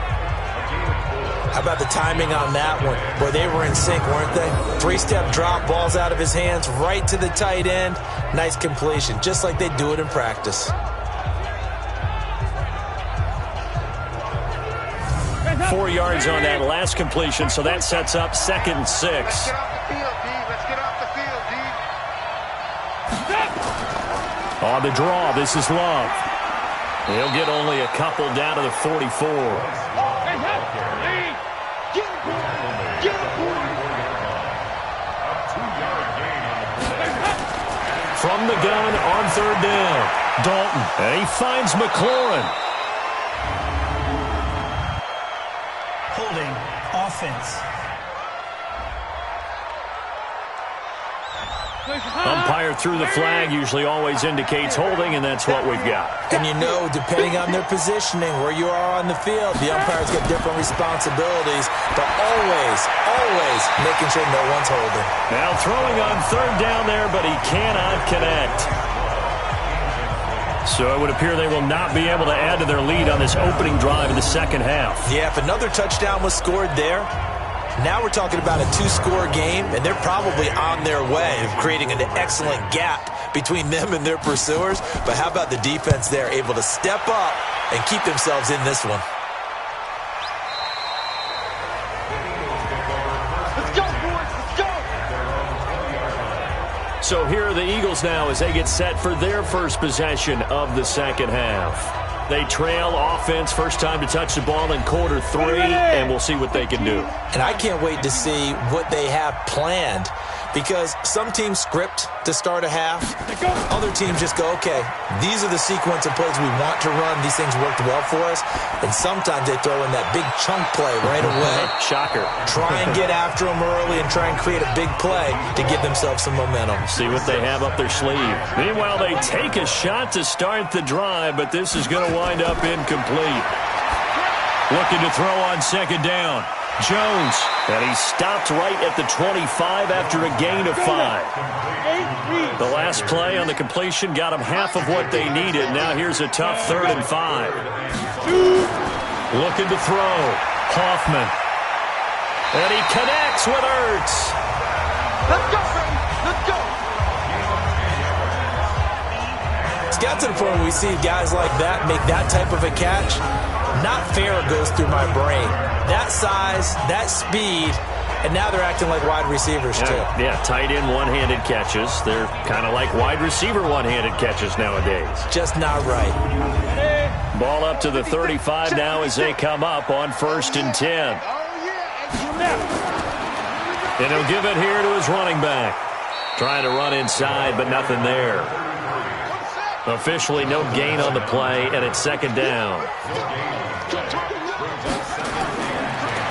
How about the timing on that one? Where they were in sync, weren't they? 3-step drop, balls out of his hands, right to the tight end. Nice completion, just like they do it in practice. 4 yards on that last completion, so that sets up 2nd and 6. Let's get off the field, D. Let's get off the field, D. On the draw, this is Love. He'll get only a couple down to the 44. From the gun on third down, Dalton. And he finds McLaurin. Holding offense. Umpire threw the flag, usually always indicates holding, and that's what we've got. And you know, depending on their positioning, where you are on the field, the umpire's got different responsibilities, but always making sure no one's holding. Now throwing on third down there, but he cannot connect. So it would appear they will not be able to add to their lead on this opening drive in the second half. Yeah, if another touchdown was scored there, now we're talking about a 2-score game, and they're probably on their way of creating an excellent gap between them and their pursuers. But how about the defense there, able to step up and keep themselves in this one? Let's go, boys. Let's go. So here are the Eagles now as they get set for their first possession of the second half. They trail offense, first time to touch the ball in quarter 3, and we'll see what they can do. And I can't wait to see what they have planned, because some teams script to start a half. Other teams just go, okay, these are the sequence of plays we want to run. These things worked well for us. And sometimes they throw in that big chunk play right away. Shocker. Try and get after them early and try and create a big play to give themselves some momentum. See what they have up their sleeve. Meanwhile, they take a shot to start the drive, but this is going to wind up incomplete. Looking to throw on second down. Jones, and he stopped right at the 25 after a gain of 5. The last play on the completion got him half of what they needed. Now here's a tough 3rd and 5. Looking to throw. Hoffman. And he connects with Ertz. Let's go, baby. Let's go. It's got to the point where we see guys like that make that type of a catch. Not fair goes through my brain. That size, that speed, and now they're acting like wide receivers too. Yeah, tight end one-handed catches. They're kind of like wide receiver one-handed catches nowadays. Just not right. Ball up to the 35 now as they come up on 1st and 10. And he'll give it here to his running back. Trying to run inside, but nothing there. Officially no gain on the play, and it's 2nd down.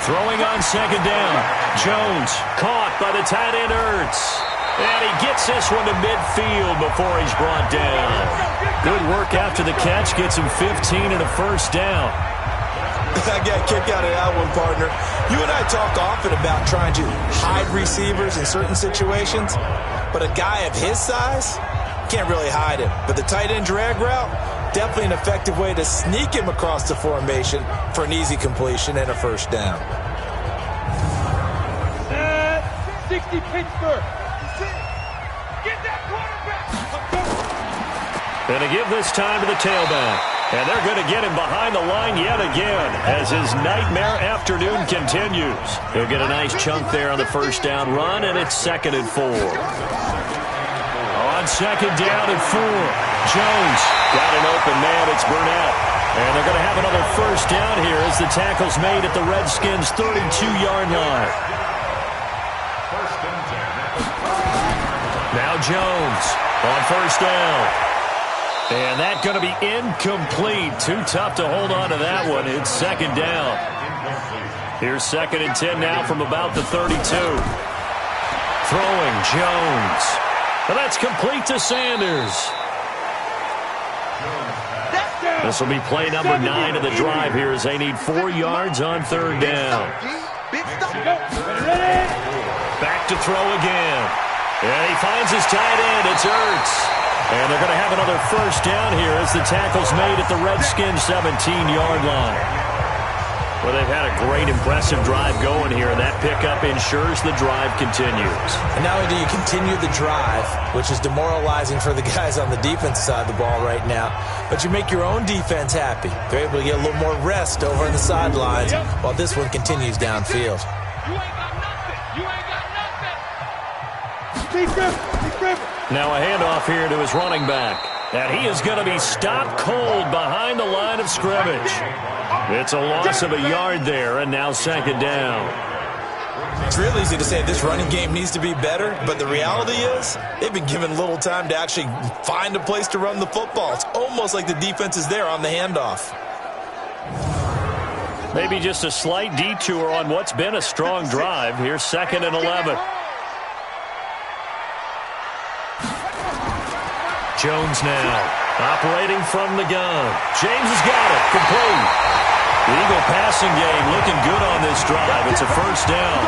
Throwing on 2nd down. Jones caught by the tight end Ertz. And he gets this one to midfield before he's brought down. Good work after the catch. Gets him 15 and a 1st down. I got a kick out of that one, partner. You and I talk often about trying to hide receivers in certain situations. But a guy of his size can't really hide him. But the tight end drag route, definitely an effective way to sneak him across the formation for an easy completion and a 1st down. 60 Pittsburgh. Get that quarterback. And to give this time to the tailback. And they're going to get him behind the line yet again as his nightmare afternoon continues. He'll get a nice chunk there on the 1st down run, and it's 2nd and 4. On 2nd down and 4. Jones got an open man. It's Burnett. And they're going to have another 1st down here as the tackle's made at the Redskins' 32-yard line. Now Jones on 1st down. And that's going to be incomplete. Too tough to hold on to that one. It's 2nd down. Here's 2nd and 10 now from about the 32. Throwing Jones. And that's complete to Sanders. This will be play number 9 of the drive here as they need 4 yards on 3rd down. Back to throw again. And he finds his tight end. It's Ertz. And they're going to have another 1st down here as the tackle's made at the Redskins' 17-yard line. Well, they've had a great, impressive drive going here, and that pickup ensures the drive continues. And not only do you continue the drive, which is demoralizing for the guys on the defense side of the ball right now, but you make your own defense happy. They're able to get a little more rest over on the sidelines while this one continues downfield. You ain't got nothing. You ain't got nothing. Keep gripping. Now a handoff here to his running back. And he is going to be stopped cold behind the line of scrimmage. It's a loss of a yard there, and now 2nd down. It's real easy to say this running game needs to be better, but the reality is they've been given little time to actually find a place to run the football. It's almost like the defense is there on the handoff. Maybe just a slight detour on what's been a strong drive. Here's 2nd and 11. Jones now operating from the gun. James has got it. Complete. The Eagle passing game looking good on this drive. It's a 1st down.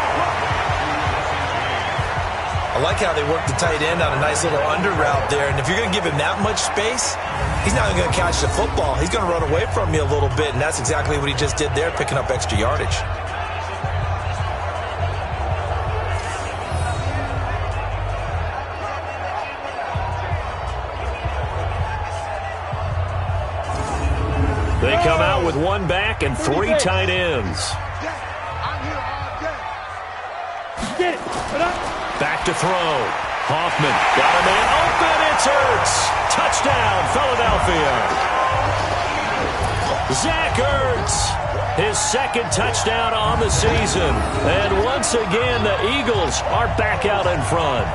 I like how they work the tight end on a nice little under route there. And if you're going to give him that much space, he's not going to catch the football. He's going to run away from you a little bit, and that's exactly what he just did there, picking up extra yardage. They come out with 1 back and 3 tight ends. Back to throw. Hoffman got a man open. It's Ertz. Touchdown, Philadelphia. Zach Ertz, his second touchdown on the season. And once again, the Eagles are back out in front.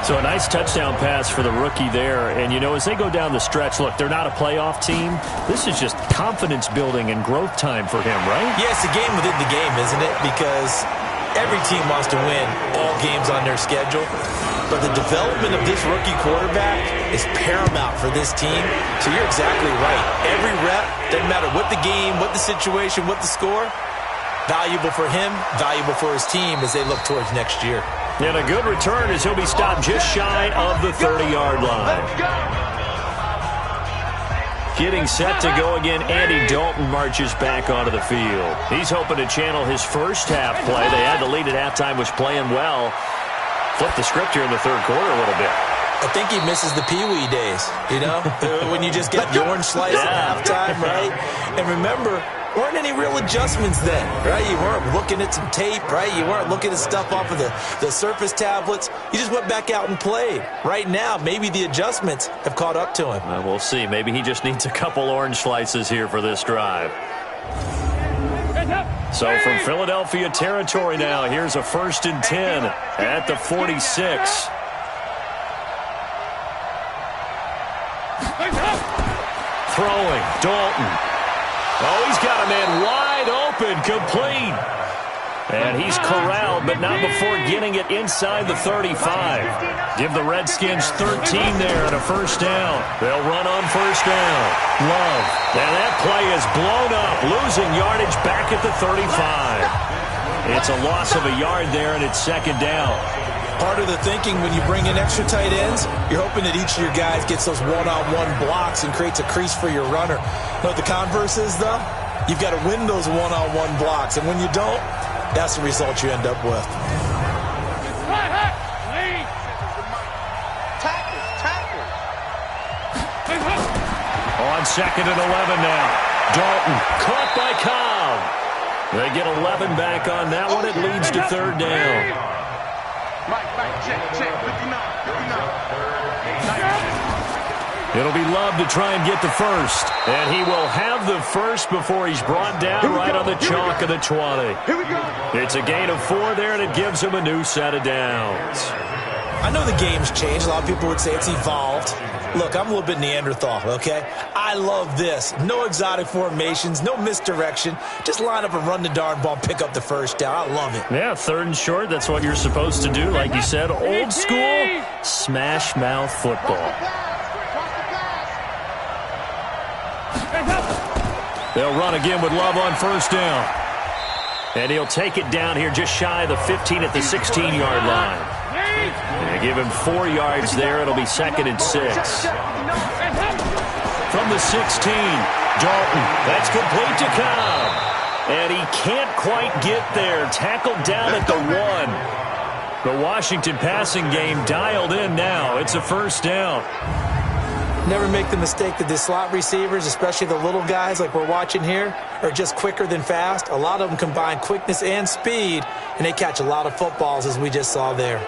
So a nice touchdown pass for the rookie there. And, you know, as they go down the stretch, look, they're not a playoff team. This is just confidence building and growth time for him, right? Yeah, it's a game within the game, isn't it? Because every team wants to win all games on their schedule. But the development of this rookie quarterback is paramount for this team. So you're exactly right. Every rep, doesn't matter what the game, what the situation, what the score, valuable for him, valuable for his team as they look towards next year. And a good return as he'll be stopped just shy of the 30-yard line. Getting set to go again, Andy Dalton marches back onto the field. He's hoping to channel his first half play. They had the lead at halftime, was playing well. Flip the script here in the third quarter a little bit. I think he misses the Pee-wee days, you know, when you just got the orange slice at halftime, right? And remember, weren't any real adjustments then, right? You weren't looking at some tape, right? You weren't looking at stuff off of the Surface tablets. You just went back out and played. Right now, maybe the adjustments have caught up to him. Well, we'll see. Maybe he just needs a couple orange slices here for this drive. So from Philadelphia territory now, here's a 1st and 10 at the 46. Throwing, Dalton. Oh, he's got a man wide open, complete. And he's corralled, but not before getting it inside the 35. Give the Redskins 13 there and a 1st down. They'll run on 1st down. Love. And that play is blown up, losing yardage back at the 35. It's a loss of a yard there, and it's 2nd down. Part of the thinking when you bring in extra tight ends, you're hoping that each of your guys gets those one-on-one blocks and creates a crease for your runner. But the converse is, though, you've got to win those one-on-one blocks. And when you don't, that's the result you end up with. On 2nd and 11 now. Dalton caught by Cobb. They get 11 back on that one. It leads to 3rd down. It'll be Love to try and get the first. And he will have the first before he's brought down right on the chalk of the 20. It's a gain of 4 there, and it gives him a new set of downs. I know the game's changed. A lot of people would say it's evolved. Look, I'm a little bit Neanderthal, okay? I love this. No exotic formations, no misdirection. Just line up and run the darn ball, pick up the 1st down. I love it. Yeah, 3rd and short, that's what you're supposed to do. Like you said, old school, smash mouth football. They'll run again with Love on 1st down. And he'll take it down here just shy of the 15 at the 16-yard line. They give him 4 yards there. It'll be 2nd and 6. From the 16, Dalton. That's complete to Cobb. And he can't quite get there. Tackled down at the 1. The Washington passing game dialed in now. It's a 1st down. Never make the mistake that the slot receivers, especially the little guys like we're watching here, are just quicker than fast. A lot of them combine quickness and speed, and they catch a lot of footballs, as we just saw there.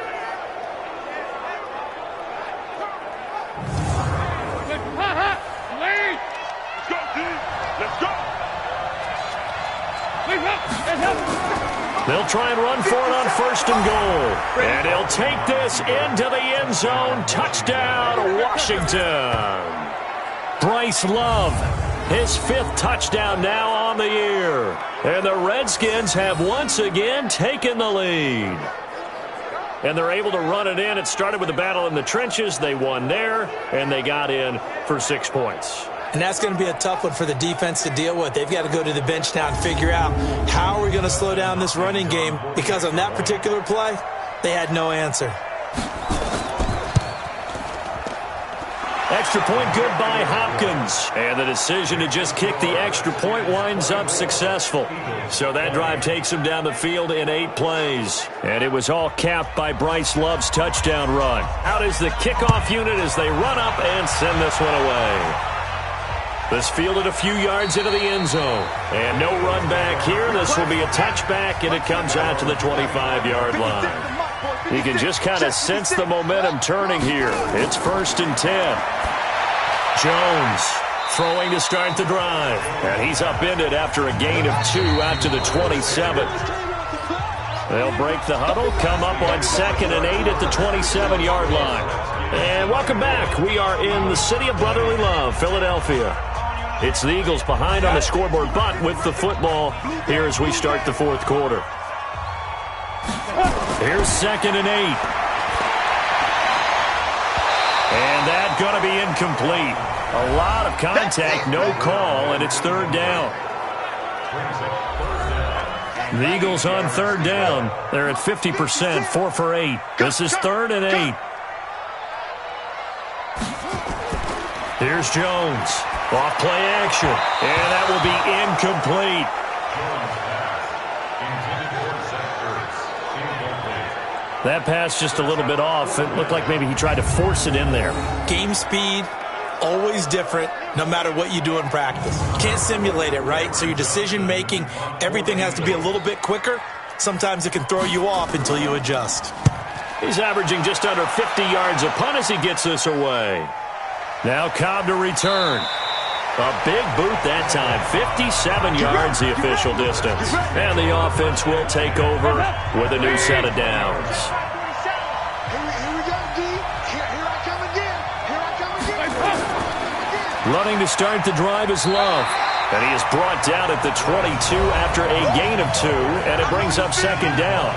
They'll try and run for it on 1st and goal. And he'll take this into the end zone. Touchdown, Washington. Bryce Love, his 5th touchdown now on the year. And the Redskins have once again taken the lead. And they're able to run it in. It started with a battle in the trenches. They won there, and they got in for 6 points. And that's going to be a tough one for the defense to deal with. They've got to go to the bench now and figure out how are we going to slow down this running game, because on that particular play, they had no answer. Extra point good by Hopkins. And the decision to just kick the extra point winds up successful. So that drive takes him down the field in 8 plays. And it was all capped by Bryce Love's touchdown run. Out is the kickoff unit as they run up and send this one away. This fielded a few yards into the end zone. And no run back here. This will be a touchback, and it comes out to the 25-yard line. You can just kind of sense the momentum turning here. It's 1st and 10. Jones throwing to start the drive. And he's upended after a gain of 2 out to the 27. They'll break the huddle, come up on 2nd and 8 at the 27-yard line. And welcome back. We are in the city of brotherly love, Philadelphia. It's the Eagles behind on the scoreboard, but with the football here as we start the 4th quarter. Here's 2nd and 8. And that's going to be incomplete. A lot of contact, no call, and it's 3rd down. The Eagles on 3rd down. They're at 50%, 4 for 8. This is 3rd and 8. Here's Jones. Off play action. And that will be incomplete. That pass just a little bit off. It looked like maybe he tried to force it in there. Game speed, always different, no matter what you do in practice. You can't simulate it, right? So your decision-making, everything has to be a little bit quicker. Sometimes it can throw you off until you adjust. He's averaging just under 50 yards a punt as he gets this away. Now Cobb to return. A big boot that time. 57 yards the official distance. And the offense will take over with a new set of downs. Here we go, D. Here I come again. Here I come again. Running to start the drive is Love. And he is brought down at the 22 after a gain of 2. And it brings up 2nd down.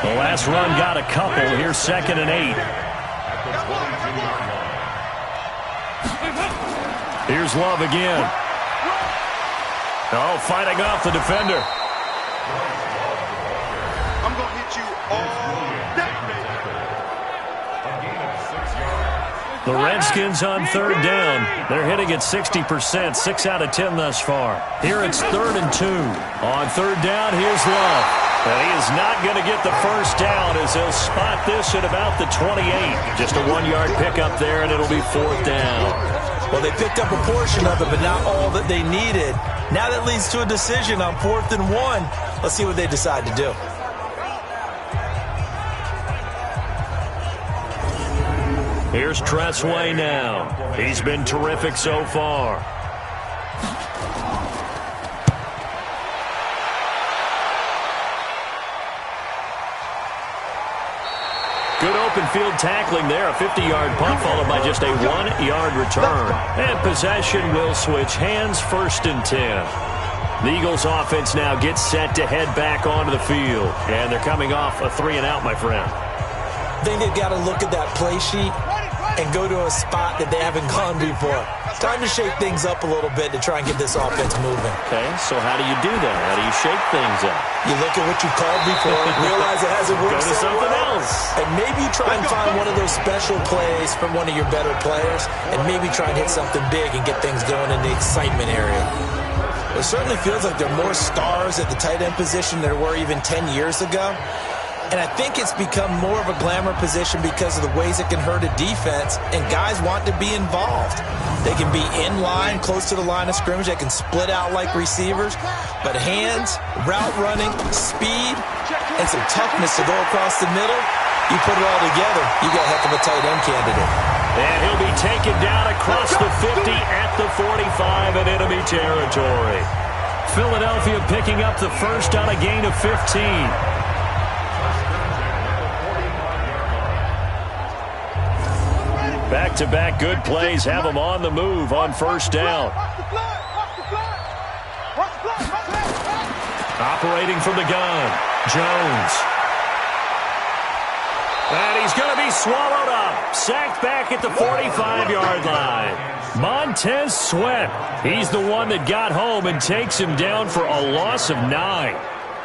The last run got a couple. Here's 2nd and 8. Here's Love again. Oh, fighting off the defender. I'm going to hit you all day. The Redskins on 3rd down. They're hitting at 60%, 6 out of 10 thus far. Here it's 3rd and 2. On 3rd down, here's Love. And he is not going to get the first down as they'll spot this at about the 28. Just a 1-yard pickup there, and it'll be 4th down. Well, they picked up a portion of it, but not all that they needed. Now that leads to a decision on 4th and 1. Let's see what they decide to do. Here's Tressway now. He's been terrific so far. Good open field tackling there. A 50-yard punt followed by just a 1-yard return. And possession will switch hands, 1st and 10. The Eagles offense now gets set to head back onto the field. And they're coming off a 3-and-out, my friend. I think they've got to look at that play sheet and go to a spot that they haven't gone before. Time to shake things up a little bit to try and get this offense moving. Okay, so how do you do that? How do you shake things up? You look at what you called before, realize it hasn't worked Go to something else. And maybe you try and find one of those special plays from one of your better players, and maybe try and hit something big and get things going in the excitement area. It certainly feels like there are more stars at the tight end position than there were even 10 years ago. And I think it's become more of a glamour position because of the ways it can hurt a defense, and guys want to be involved. They can be in line, close to the line of scrimmage. They can split out like receivers. But hands, route running, speed, and some toughness to go across the middle, you put it all together, you got a heck of a tight end candidate. And he'll be taken down across the 50 at the 45 in enemy territory. Philadelphia picking up the first on a gain of 15. Back-to-back good plays have them on the move on 1st down. Operating from the gun, Jones. And he's going to be swallowed up. Sacked back at the 45-yard line. Montez Sweat. He's the one that got home and takes him down for a loss of 9.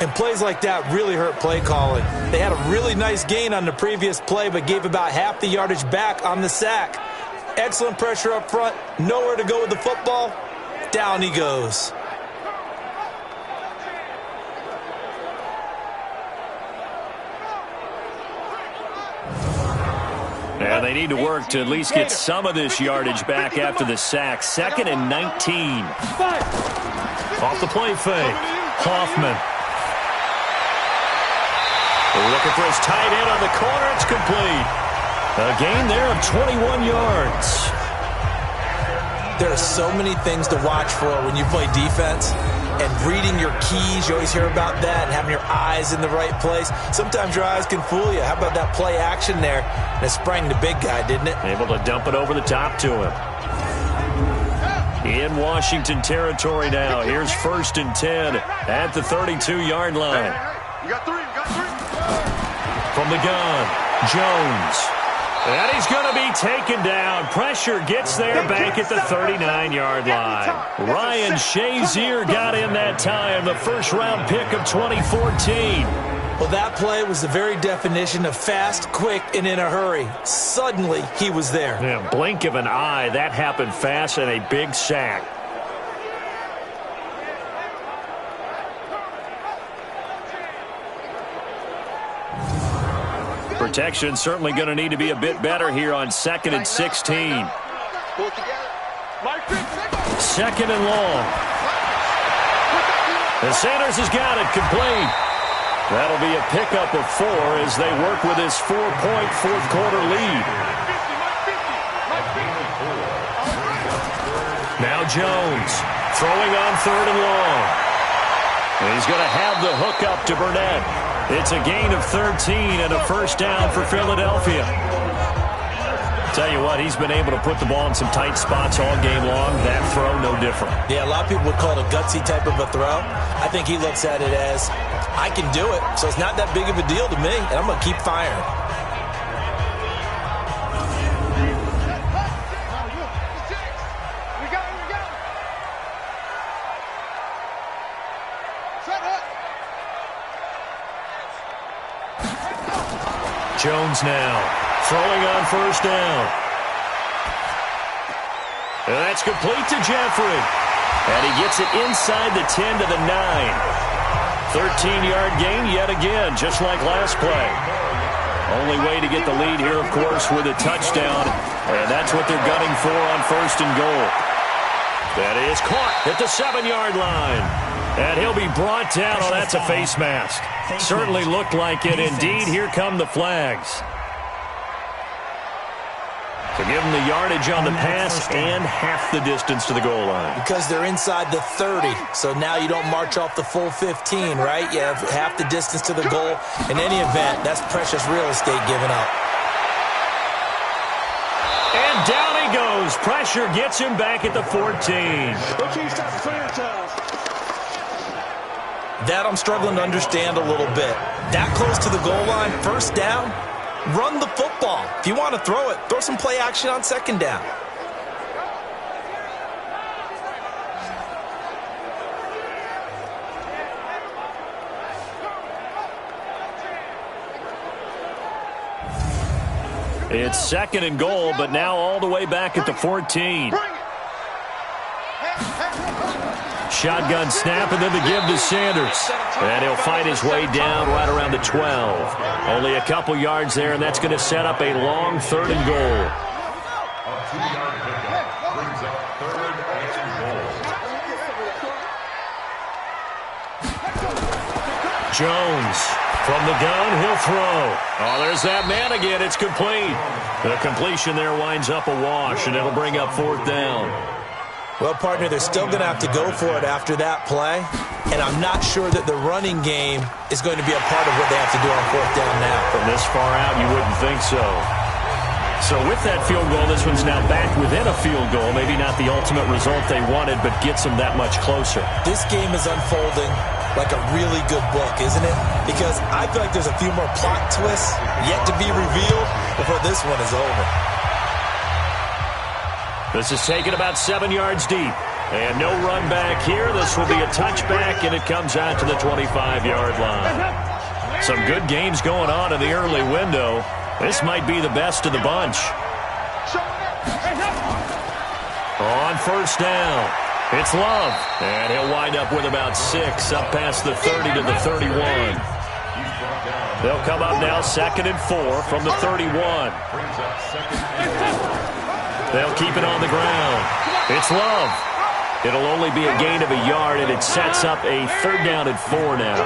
And plays like that really hurt play calling. They had a really nice gain on the previous play, but gave about half the yardage back on the sack. Excellent pressure up front. Nowhere to go with the football. Down he goes. And they need to work to at least get some of this yardage back after the sack. 2nd and 19. Off the play fake. Hoffman. Looking for his tight end on the corner. It's complete. A gain there of 21 yards. There are so many things to watch for when you play defense. And reading your keys, you always hear about that, and having your eyes in the right place. Sometimes your eyes can fool you. How about that play action there? And it sprang the big guy, didn't it? Able to dump it over the top to him. In Washington territory now. Here's 1st and 10 at the 32-yard line. You got three. From the gun, Jones. And he's going to be taken down. Pressure gets there back at the 39-yard line. Ryan Shazier got in that time, the first-round pick of 2014. Well, that play was the very definition of fast, quick, and in a hurry. Suddenly, he was there. Yeah, blink of an eye, that happened fast, and a big sack. Protection certainly going to need to be a bit better here on 2nd and 16. 2nd and long. And Sanders has got it complete. That'll be a pickup of 4 as they work with his 4-point fourth-quarter lead. Now Jones throwing on 3rd and long. And he's going to have the hook up to Burnett. It's a gain of 13 and a first down for Philadelphia. Tell you what, he's been able to put the ball in some tight spots all game long. That throw, no different. Yeah, a lot of people would call it a gutsy type of a throw. I think he looks at it as, I can do it, so it's not that big of a deal to me, and I'm going to keep firing. Jones now throwing on 1st down. And that's complete to Jeffrey. And he gets it inside the 10 to the 9. 13-yard gain yet again, just like last play. Only way to get the lead here, of course, with a touchdown. And that's what they're gunning for on 1st and goal. That is caught at the 7-yard line. And he'll be brought down. Oh, that's a face mask. Certainly looked like it. Indeed, here come the flags. To give them the yardage on the pass and half the distance to the goal line. Because they're inside the 30, so now you don't march off the full 15, right? You have half the distance to the goal. In any event, that's precious real estate given up. And down he goes. Pressure gets him back at the 14. That I'm struggling to understand a little bit. That close to the goal line, 1st down, run the football. If you want to throw it, throw some play action on 2nd down. It's 2nd and goal, but now all the way back at the 14. Shotgun snap, and then the give to Sanders. And he'll fight his way down right around the 12. Only a couple yards there, and that's going to set up a long 3rd and goal. Jones from the gun, he'll throw. Oh, there's that man again. It's complete. The completion there winds up a wash, and it'll bring up 4th down. Well, partner, they're still going to have to go for it after that play, and I'm not sure that the running game is going to be a part of what they have to do on 4th down now. From this far out, you wouldn't think so. So with that field goal, this one's now back within a field goal. Maybe not the ultimate result they wanted, but gets them that much closer. This game is unfolding like a really good book, isn't it? Because I feel like there's a few more plot twists yet to be revealed before this one is over. This is taken about 7 yards deep. And no run back here. This will be a touchback, and it comes out to the 25-yard line. Some good games going on in the early window. This might be the best of the bunch. On 1st down, it's Love. And he'll wind up with about 6 up past the 30 to the 31. They'll come up now 2nd and 4 from the 31. They'll keep it on the ground. It's Love. It'll only be a gain of a yard, and it sets up a 3rd down and 4 now.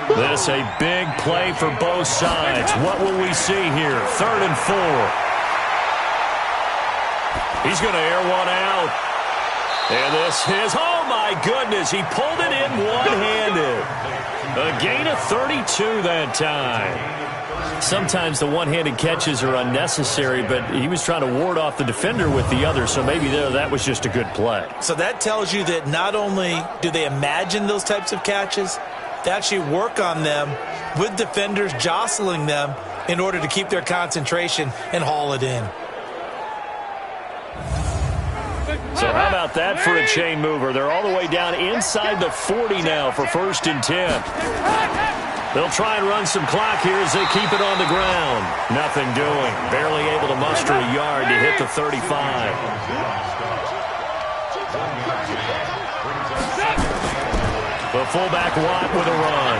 This a big play for both sides. What will we see here? 3rd and 4. He's going to air one out. And this is, oh my goodness, he pulled it in one-handed. A gain of 32 that time. Sometimes the one-handed catches are unnecessary, but he was trying to ward off the defender with the other, so maybe that was just a good play. So that tells you that not only do they imagine those types of catches, they actually work on them with defenders jostling them in order to keep their concentration and haul it in. So how about that for a chain mover? They're all the way down inside the 40 now for 1st and 10. They'll try and run some clock here as they keep it on the ground. Nothing doing. Barely able to muster a yard to hit the 35. The fullback Watt with a run.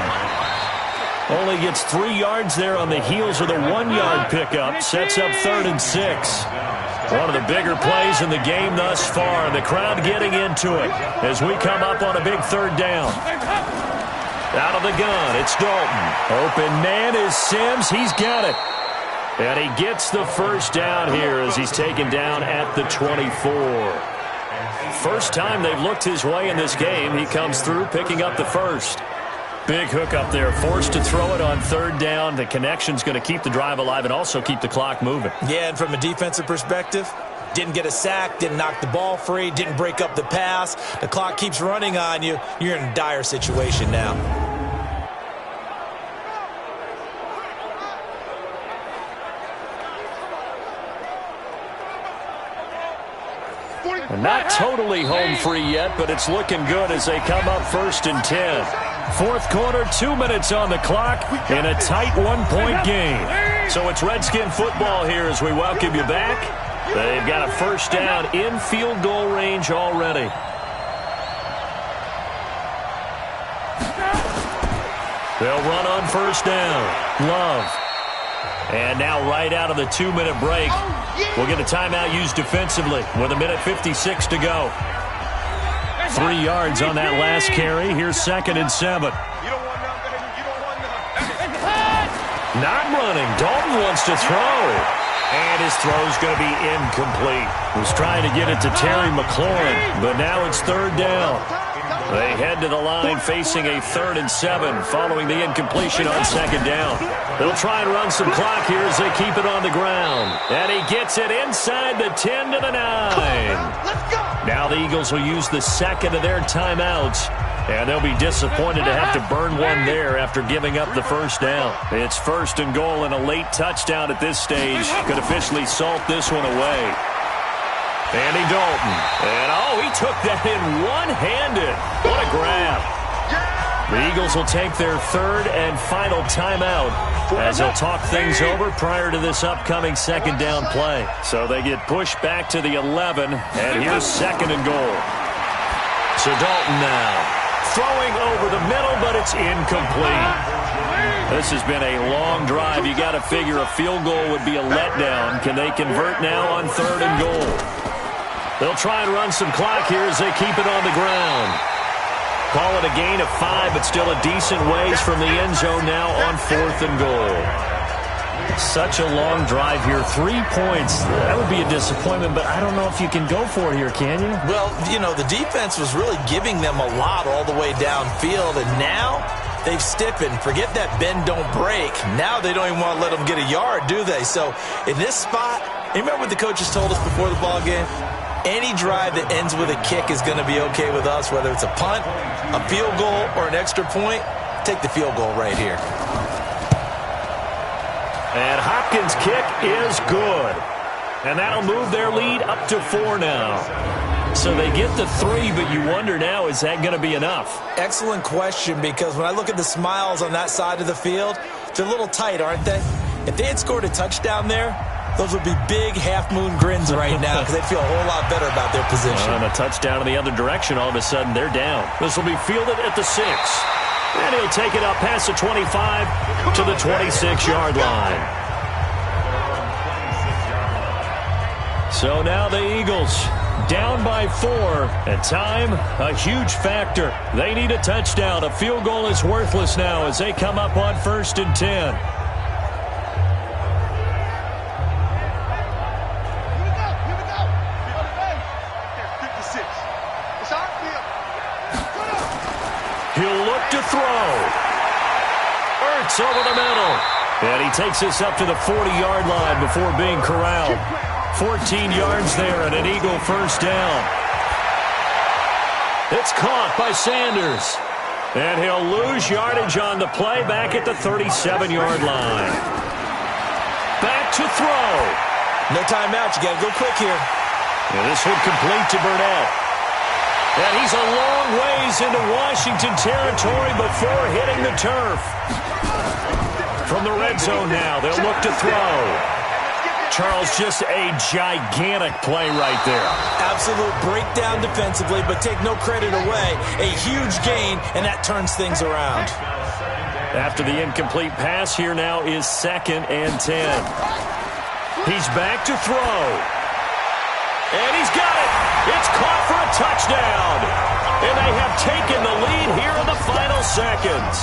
Only gets 3 yards there on the heels of the 1-yard pickup. Sets up 3rd and 6. One of the bigger plays in the game thus far. The crowd getting into it as we come up on a big 3rd down. Out of the gun, it's Dalton. Open man is Sims. He's got it. And he gets the 1st down here as he's taken down at the 24. First time they've looked his way in this game. He comes through picking up the 1st. Big hook up there, forced to throw it on 3rd down. The connection's going to keep the drive alive and also keep the clock moving. Yeah, and from a defensive perspective, didn't get a sack, didn't knock the ball free, didn't break up the pass. The clock keeps running on you. You're in a dire situation now. And not totally home free yet, but it's looking good as they come up 1st and 10. 4th quarter, 2 minutes on the clock in a tight 1-point game. So it's Redskin football here as we welcome you back. They've got a 1st down in field goal range already. They'll run on 1st down. Love. And now right out of the 2-minute break, we'll get a timeout used defensively with 1:56 to go. 3 yards on that last carry. Here's 2nd and 7. Not running. Dalton wants to throw. And his throw's going to be incomplete. Was trying to get it to Terry McLaurin, but now it's 3rd down. They head to the line facing a 3rd and 7 following the incompletion on 2nd down. They'll try and run some clock here as they keep it on the ground. And he gets it inside the 10 to the 9. Now the Eagles will use the 2nd of their timeouts. And they'll be disappointed to have to burn one there after giving up the 1st down. It's 1st and goal and a late touchdown at this stage could officially salt this one away. Andy Dalton. And, oh, he took that in one-handed. What a grab. The Eagles will take their 3rd and final timeout as they'll talk things over prior to this upcoming 2nd down play. So they get pushed back to the 11, and here's 2nd and goal. So Dalton now throwing over the middle, but it's incomplete. This has been a long drive. You got to figure a field goal would be a letdown. Can they convert now on 3rd and goal? They'll try and run some clock here as they keep it on the ground. Call it a gain of 5, but still a decent ways from the end zone now on 4th and goal. Such a long drive here. 3 points. That would be a disappointment, but I don't know if you can go for it here, can you? Well, you know, the defense was really giving them a lot all the way downfield, and now they've stiffened. Forget that bend, don't break. Now they don't even want to let them get a yard, do they? So in this spot, you remember what the coaches told us before the ball game? Any drive that ends with a kick is going to be okay with us, whether it's a punt, a field goal, or an extra point. Take the field goal right here. And Hopkins' kick is good. And that'll move their lead up to 4 now. So they get the 3, but you wonder now, is that going to be enough? Excellent question, because when I look at the smiles on that side of the field, they're a little tight, aren't they? If they had scored a touchdown there, those would be big half-moon grins right now because they'd feel a whole lot better about their position. And a touchdown in the other direction, all of a sudden they're down. This will be fielded at the 6. And he'll take it up past the 25 to the 26-yard line. So now the Eagles Down by 4, and time, a huge factor. They need a touchdown. A field goal is worthless now as they come up on 1st and 10. He'll look to throw. Ertz over the middle. And he takes us up to the 40-yard line before being corralled. 14 yards there and an Eagle first down. It's caught by Sanders. And he'll lose yardage on the play back at the 37-yard line. Back to throw. No timeout. You got to go quick here. And this one complete to Burnett. And he's a long ways into Washington territory before hitting the turf. From the red zone now, they'll look to throw. Charles, just a gigantic play right there. Absolute breakdown defensively, but take no credit away. A huge gain, and that turns things around. After the incomplete pass, here now is 2nd and 10. He's back to throw. And he's got it. It's caught for a touchdown. And they have taken the lead here in the final seconds.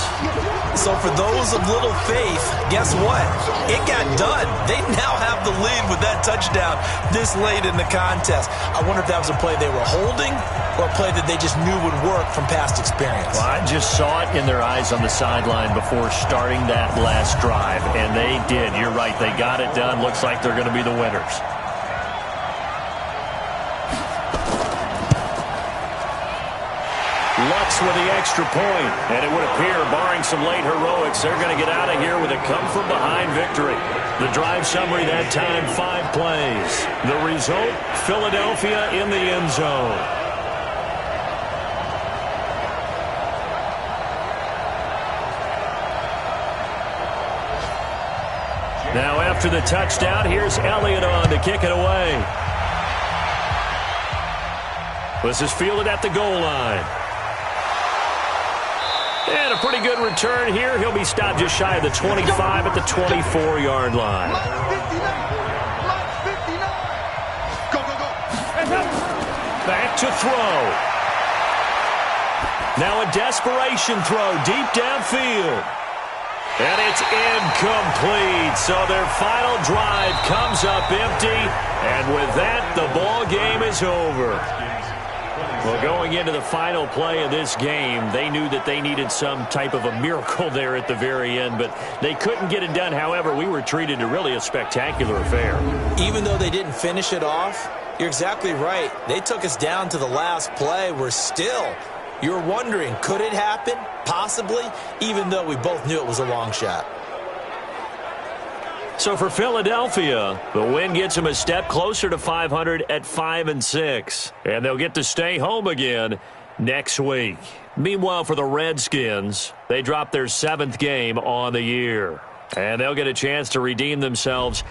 So for those of little faith, guess what? It got done. They now have the lead with that touchdown this late in the contest. I wonder if that was a play they were holding or a play that they just knew would work from past experience. Well, I just saw it in their eyes on the sideline before starting that last drive, and they did. You're right. They got it done. Looks like they're going to be the winners. Lutz with the extra point, and it would appear, barring some late heroics, they're going to get out of here with a come-from-behind victory. The drive summary that time, 5 plays. The result, Philadelphia in the end zone. Now after the touchdown, here's Elliott on to kick it away. This is fielded at the goal line. And a pretty good return here. He'll be stopped just shy of the 25 at the 24-yard line. Back to throw. Now a desperation throw deep downfield. And it's incomplete. So their final drive comes up empty. And with that, the ball game is over. Well, going into the final play of this game, they knew that they needed some type of a miracle there at the very end, but they couldn't get it done. However, we were treated to really a spectacular affair. Even though they didn't finish it off, you're exactly right. They took us down to the last play. You're wondering, could it happen? Possibly, even though we both knew it was a long shot. So for Philadelphia, the win gets them a step closer to 500 at 5-6. And they'll get to stay home again next week. Meanwhile, for the Redskins, they dropped their 7th game on the year. And they'll get a chance to redeem themselves